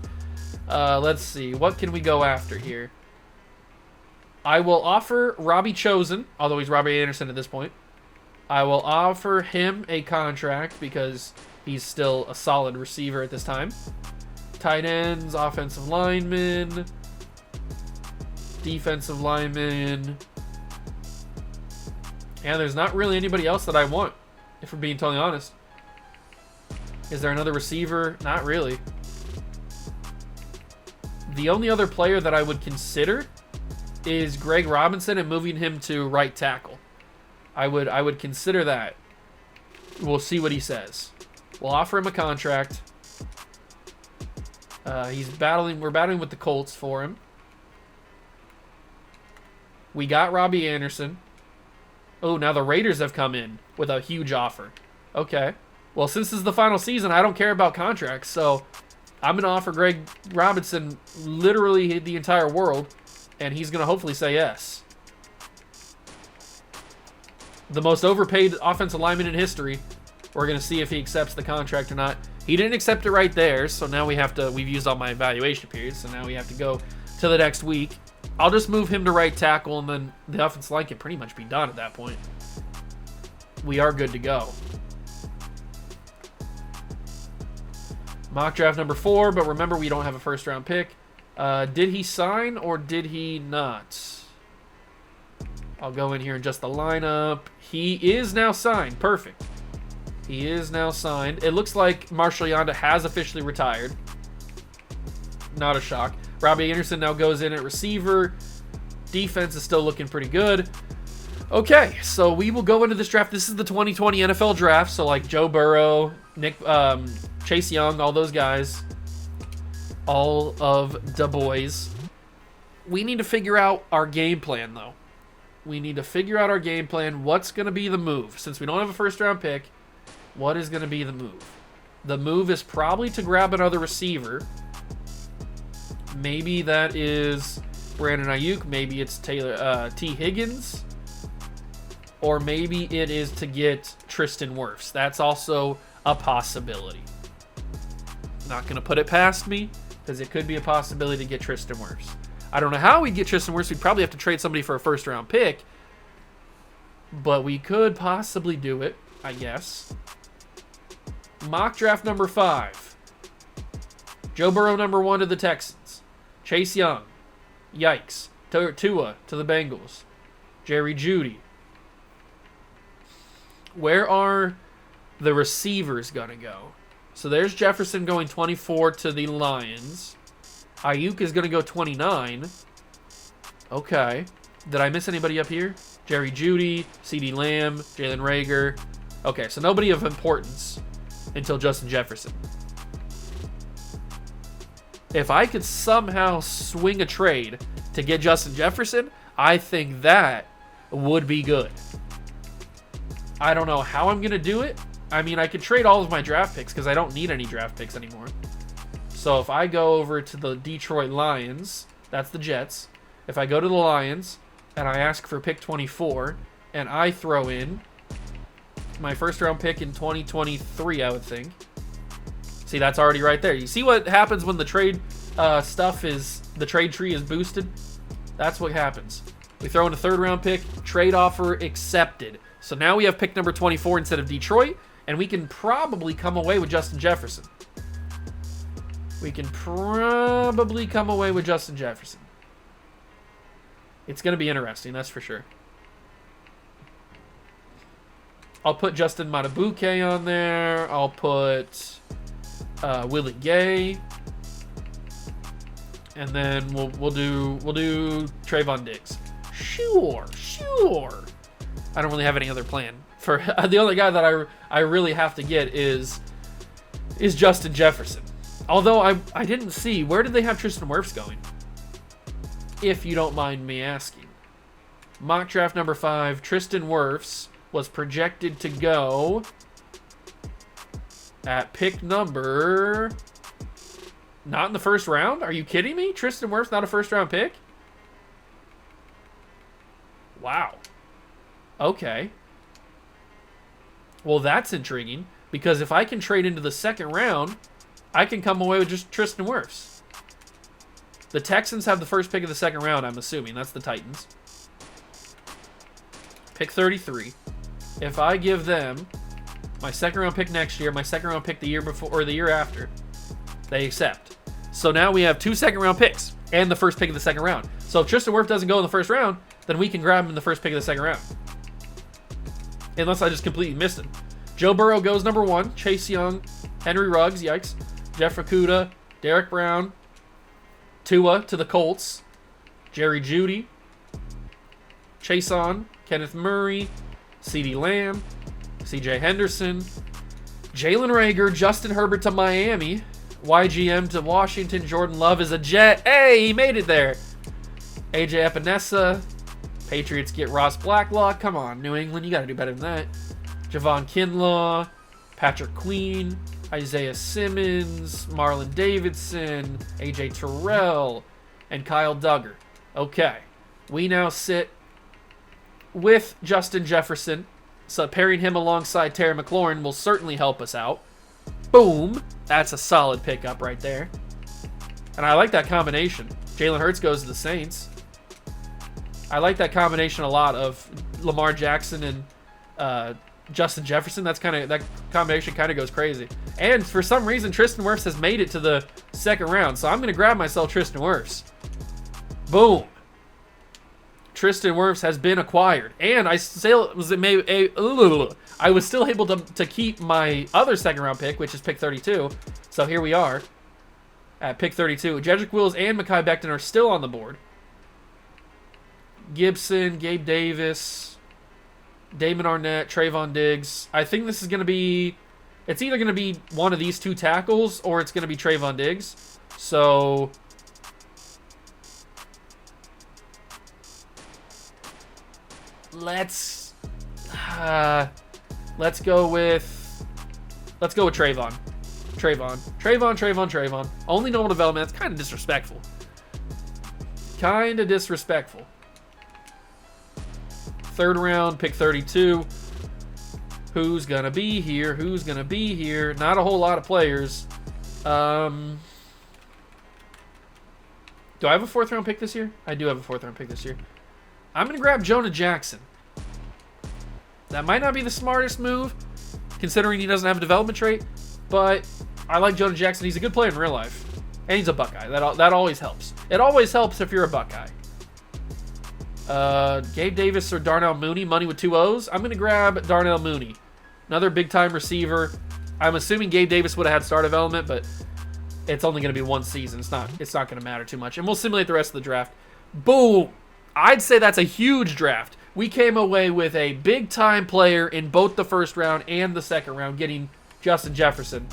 Let's see. What can we go after here? I will offer Robbie Chosen, although he's Robbie Anderson at this point. I will offer him a contract because He's still a solid receiver at this time. Tight ends, offensive linemen, defensive linemen. And there's not really anybody else that I want, if we're being totally honest. Is there another receiver? Not really. The only other player that I would consider is Greg Robinson and moving him to right tackle. I would consider that. We'll see what he says. We'll offer him a contract. We're battling with the Colts for him. We got Robbie Anderson. Oh, now the Raiders have come in with a huge offer. Okay. Well, since this is the final season, I don't care about contracts, so I'm going to offer Greg Robinson literally the entire world, and he's going to hopefully say yes. The most overpaid offensive lineman in history. We're going to see if he accepts the contract or not. He didn't accept it right there, so now we've used all my evaluation periods, so now we have to go to the next week. I'll just move him to right tackle, and then the offensive line can pretty much be done at that point. We are good to go. Mock draft number 4, but remember we don't have a first round pick. Did he sign or did he not? I'll go in here and adjust the lineup. He is now signed. Perfect. He is now signed. It looks like Marshall Yonda has officially retired. Not a shock. Robbie Anderson now goes in at receiver. Defense is still looking pretty good. Okay, so we will go into this draft. This is the 2020 NFL draft, so like Joe Burrow, Chase Young, all those guys, all of the boys. We need to figure out our game plan, though. We need to figure out our game plan. What's going to be the move? Since we don't have a first-round pick, what is going to be the move? The move is probably to grab another receiver. Maybe that is Brandon Ayuk. Maybe it's T. Higgins. Or maybe it is to get Tristan Wirfs. That's also a possibility. Not going to put it past me, because it could be a possibility to get Tristan Wirfs. I don't know how we'd get Tristan Wirfs. We'd probably have to trade somebody for a first-round pick. But we could possibly do it, I guess. Mock draft number 5. Joe Burrow number 1 to the Texans. Chase Young. Yikes. Tua to the Bengals. Jerry Jeudy. Where are the receivers going to go? So there's Jefferson going 24 to the Lions. Ayuk is going to go 29. Okay. Did I miss anybody up here? Jerry Jeudy, CeeDee Lamb, Jalen Reagor. Okay, so nobody of importance until Justin Jefferson. If I could somehow swing a trade to get Justin Jefferson, I think that would be good. I don't know how I'm going to do it. I mean, I could trade all of my draft picks because I don't need any draft picks anymore. So if I go over to the Detroit Lions, that's the Jets. If I go to the Lions and I ask for pick 24 and I throw in my first round pick in 2023, I would think. See, that's already right there. You see what happens when the trade the trade tree is boosted? That's what happens. We throw in a third round pick, trade offer accepted. So now we have pick number 24 instead of Detroit, and we can probably come away with Justin Jefferson. It's going to be interesting, that's for sure. I'll put Justin Matabuke on there. I'll put Willie Gay. And then we'll do Trayvon Diggs. Sure. I don't really have any other plan. For the only guy that I really have to get is Justin Jefferson. Although I didn't see, where did they have Tristan Wirfs going? If you don't mind me asking. Mock draft number 5, Tristan Wirfs was projected to go at pick number... Not in the first round? Are you kidding me? Tristan Wirfs not a first round pick? Wow. Okay. Well, that's intriguing, because if I can trade into the second round, I can come away with just Tristan Wirfs. The Texans have the first pick of the second round, I'm assuming. That's the Titans. Pick 33. If I give them my second round pick next year, my second round pick the year before or the year after. They accept. So now we have 2 second round picks and the first pick of the second round. So if Tristan Wirfs doesn't go in the first round, then we can grab him in the first pick of the second round. Unless I just completely missed him. Joe Burrow goes number 1. Chase Young, Henry Ruggs, yikes. Jeff Okudah, Derek Brown, Tua to the Colts, Jerry Jeudy, Chason, Kenneth Murray, CeeDee Lamb, CJ Henderson, Jalen Reagor, Justin Herbert to Miami, YGM to Washington, Jordan Love is a Jet. Hey, he made it there. AJ Epinesa, Patriots get Ross Blacklock. Come on, New England, you got to do better than that. Javon Kinlaw, Patrick Queen, Isaiah Simmons, Marlon Davidson, AJ Terrell, and Kyle Duggar. Okay, we now sit with Justin Jefferson, so pairing him alongside Terry McLaurin will certainly help us out. Boom, that's a solid pickup right there. And I like that combination. Jalen Hurts goes to the Saints. I like that combination a lot of Lamar Jackson and Justin Jefferson. That combination kind of goes crazy. And for some reason, Tristan Wirfs has made it to the second round, so I'm going to grab myself Tristan Wirfs. Boom. Tristan Wirfs has been acquired, and I was still able to keep my other second round pick, which is pick 32. So here we are at pick 32. Jedrick Wills and Mekhi Becton are still on the board. Gibson, Gabe Davis, Damon Arnett, Trayvon Diggs. I think this is going to be... It's either going to be one of these 2 tackles or it's going to be Trayvon Diggs. So... Let's go with Trayvon. Trayvon. Only normal development. That's kind of disrespectful. Third round, pick 32. Who's gonna be here? Not a whole lot of players. Do I have a 4th round pick this year? I do have a 4th round pick this year. I'm going to grab Jonah Jackson. That might not be the smartest move, considering he doesn't have a development trait, but I like Jonah Jackson. He's a good player in real life, and he's a Buckeye. That always helps. It always helps if you're a Buckeye. Gabe Davis or Darnell Mooney, money with 2 O's. I'm going to grab Darnell Mooney. Another big-time receiver. I'm assuming Gabe Davis would have had star development, but it's only going to be 1 season. It's not going to matter too much, and we'll simulate the rest of the draft. Boom! I'd say that's a huge draft. We came away with a big-time player in both the first round and the second round, getting Justin Jefferson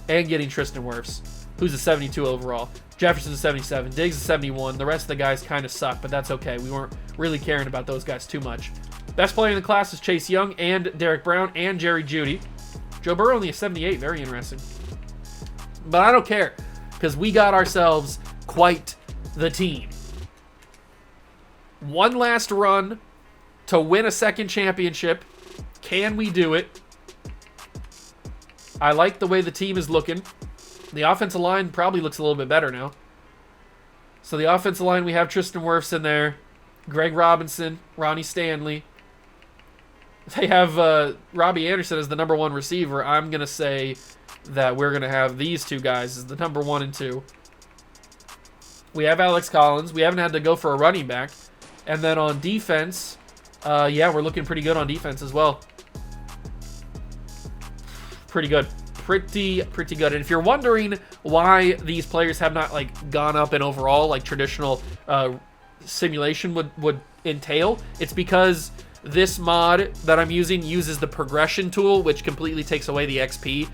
and getting Tristan Wirfs, who's a 72 overall. Jefferson's a 77. Diggs is 71. The rest of the guys kind of suck, but that's okay. We weren't really caring about those guys too much. Best player in the class is Chase Young and Derek Brown and Jerry Jeudy. Joe Burrow only a 78. Very interesting. But I don't care, because we got ourselves quite the team. One last run to win a second championship. Can we do it? I like the way the team is looking. The offensive line probably looks a little bit better now. So the offensive line, we have Tristan Wirfs in there, Greg Robinson, Ronnie Stanley. They have Robbie Anderson as the number 1 receiver. I'm going to say that we're going to have these 2 guys as the number 1 and 2. We have Alex Collins. We haven't had to go for a running back. And then on defense, we're looking pretty good on defense as well. Pretty good. Pretty good. And if you're wondering why these players have not gone up in overall like traditional simulation would entail, it's because this mod that I'm using uses the progression tool, which completely takes away the XP.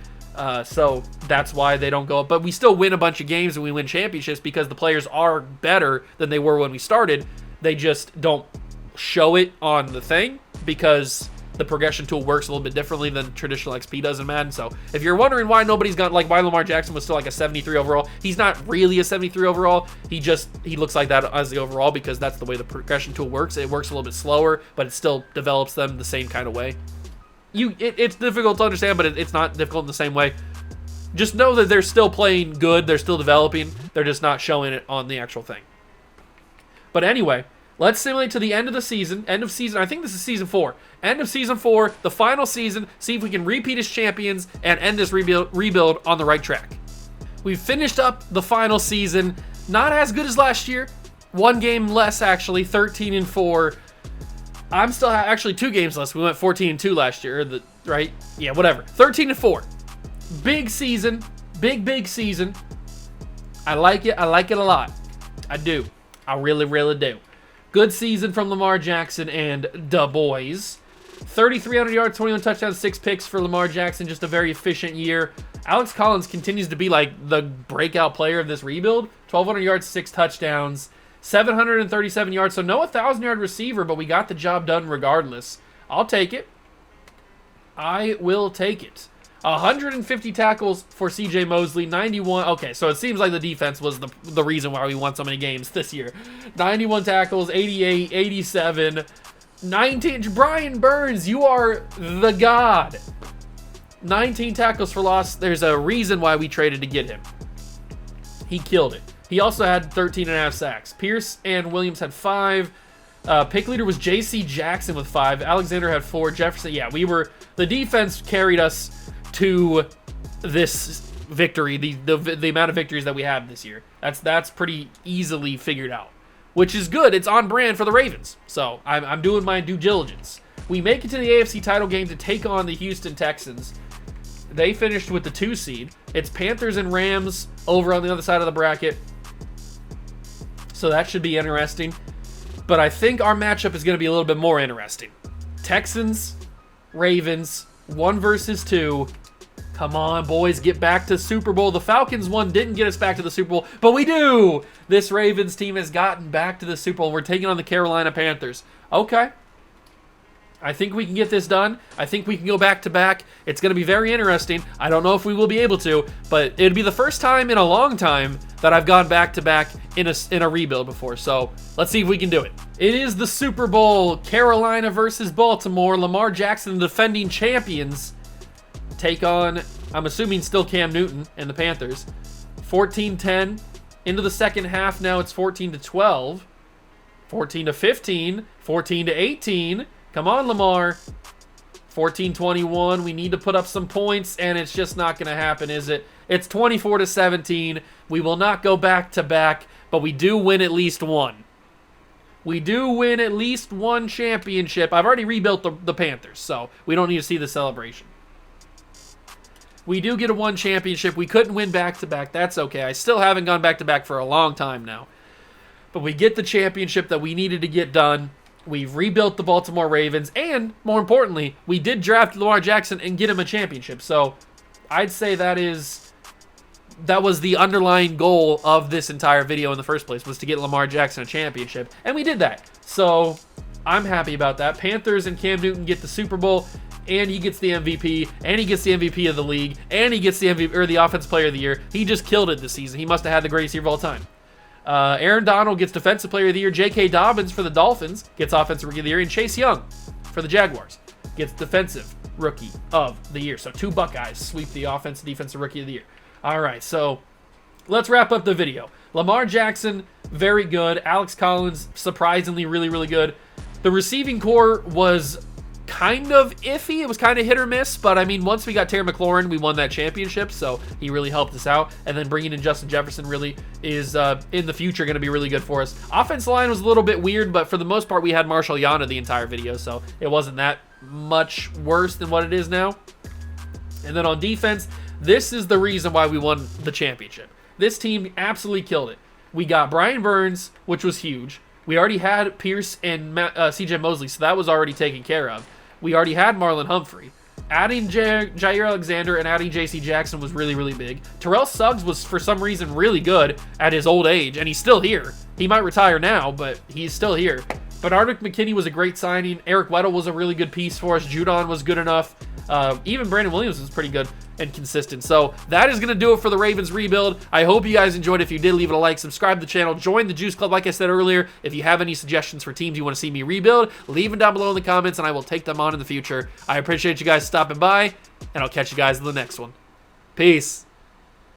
So that's why they don't go up. But we still win a bunch of games and we win championships because the players are better than they were when we started. They just don't show it on the thing because the progression tool works a little bit differently than traditional XP does in Madden. So if you're wondering why nobody's got, why Lamar Jackson was still a 73 overall, he's not really a 73 overall. He looks like that as the overall because that's the way the progression tool works. It works a little bit slower, but it still develops them the same kind of way. It's difficult to understand, but it's not difficult in the same way. Just know that they're still playing good. They're still developing. They're just not showing it on the actual thing. But anyway, Let's simulate to the end of the season. End of season. I think this is season 4. End of season 4, the final season. See if we can repeat as champions and end this rebuild on the right track. We've finished up the final season. Not as good as last year. 1 game less, actually. 13-4. I'm still actually 2 games less. We went 14-2 last year, right? Yeah, whatever. 13-4. Big season. Big season. I like it. I like it a lot. I do. I really, really do. Good season from Lamar Jackson and the boys. 3,300 yards, 21 touchdowns, 6 picks for Lamar Jackson. Just a very efficient year. Alex Collins continues to be like the breakout player of this rebuild. 1,200 yards, 6 touchdowns, 737 yards. So no 1,000-yard receiver, but we got the job done regardless. I'll take it. I will take it. 150 tackles for C.J. Mosley, 91. Okay, so it seems like the defense was the reason why we won so many games this year. 91 tackles, 88, 87, 19. Brian Burns, you are the god. 19 tackles for loss. There's a reason why we traded to get him. He killed it. He also had 13.5 sacks. Pierce and Williams had 5. Pick leader was J.C. Jackson with 5. Alexander had 4. Jefferson, yeah, the defense carried us to this victory, the amount of victories that we have this year. That's pretty easily figured out, which is good. It's on brand for the Ravens. So I'm doing my due diligence. We make it to the AFC title game to take on the Houston Texans. They finished with the 2 seed. It's Panthers and Rams over on the other side of the bracket. So that should be interesting. But I think our matchup is going to be a little bit more interesting. Texans, Ravens, 1 versus 2. Come on, boys, get back to Super Bowl. The Falcons one didn't get us back to the Super Bowl, but we do. This Ravens team has gotten back to the Super Bowl. We're taking on the Carolina Panthers. Okay. I think we can get this done. I think we can go back-to-back. It's going to be very interesting. I don't know if we will be able to, but it'd be the first time in a long time that I've gone back-to-back in a rebuild before. So let's see if we can do it. It is the Super Bowl. Carolina versus Baltimore. Lamar Jackson, the defending champions, take on, I'm assuming, still Cam Newton and the Panthers. 14-10. Into the second half now, it's 14-12. 14-15. 14-18. Come on, Lamar. 14-21. We need to put up some points, and it's just not going to happen, is it? It's 24-17. We will not go back-to-back, but we do win at least one. We do win at least one championship. I've already rebuilt the Panthers, so we don't need to see the celebration. We do get a 1 championship. We couldn't win back-to-back. That's okay. I still haven't gone back-to-back for a long time now. But we get the championship that we needed to get done. We've rebuilt the Baltimore Ravens, and more importantly, we did draft Lamar Jackson and get him a championship. So I'd say that was the underlying goal of this entire video in the first place, was to get Lamar Jackson a championship, and we did that. So I'm happy about that. Panthers and Cam Newton get the Super Bowl, and he gets the MVP, and he gets the MVP of the league, and he gets the MVP or the Offensive Player of the Year. He just killed it this season. He must have had the greatest year of all time. Aaron Donald gets Defensive Player of the Year. J.K. Dobbins for the Dolphins gets Offensive Rookie of the Year. And Chase Young for the Jaguars gets Defensive Rookie of the Year. So 2 Buckeyes sweep the Offensive Defensive Rookie of the Year. All right, so let's wrap up the video. Lamar Jackson, very good. Alex Collins, surprisingly really, really good. The receiving core was kind of iffy. It was kind of hit or miss, but I mean, once we got Terry McLaurin, we won that championship, so he really helped us out. And then bringing in Justin Jefferson really is, in the future, going to be really good for us. Offensive line was a little bit weird, but for the most part, we had Marshall Yanda the entire video, so it wasn't that much worse than what it is now. And then on defense, this is the reason why we won the championship. This team absolutely killed it. We got Brian Burns, which was huge. We already had Pierce and C.J. Mosley, so that was already taken care of. We already had Marlon Humphrey. Adding Jair Alexander and adding J.C. Jackson was really, really big. Terrell Suggs was, for some reason, really good at his old age, and he's still here. He might retire now, but he's still here. Bernard McKinney was a great signing. Eric Weddle was a really good piece for us. Judon was good enough. Even Brandon Williams was pretty good and consistent. So that is going to do it for the Ravens rebuild. I hope you guys enjoyed. If you did, leave it a like, subscribe to the channel, join the Juice Club like I said earlier. If you have any suggestions for teams you want to see me rebuild, leave them down below in the comments and I will take them on in the future. I appreciate you guys stopping by, and I'll catch you guys in the next one. Peace.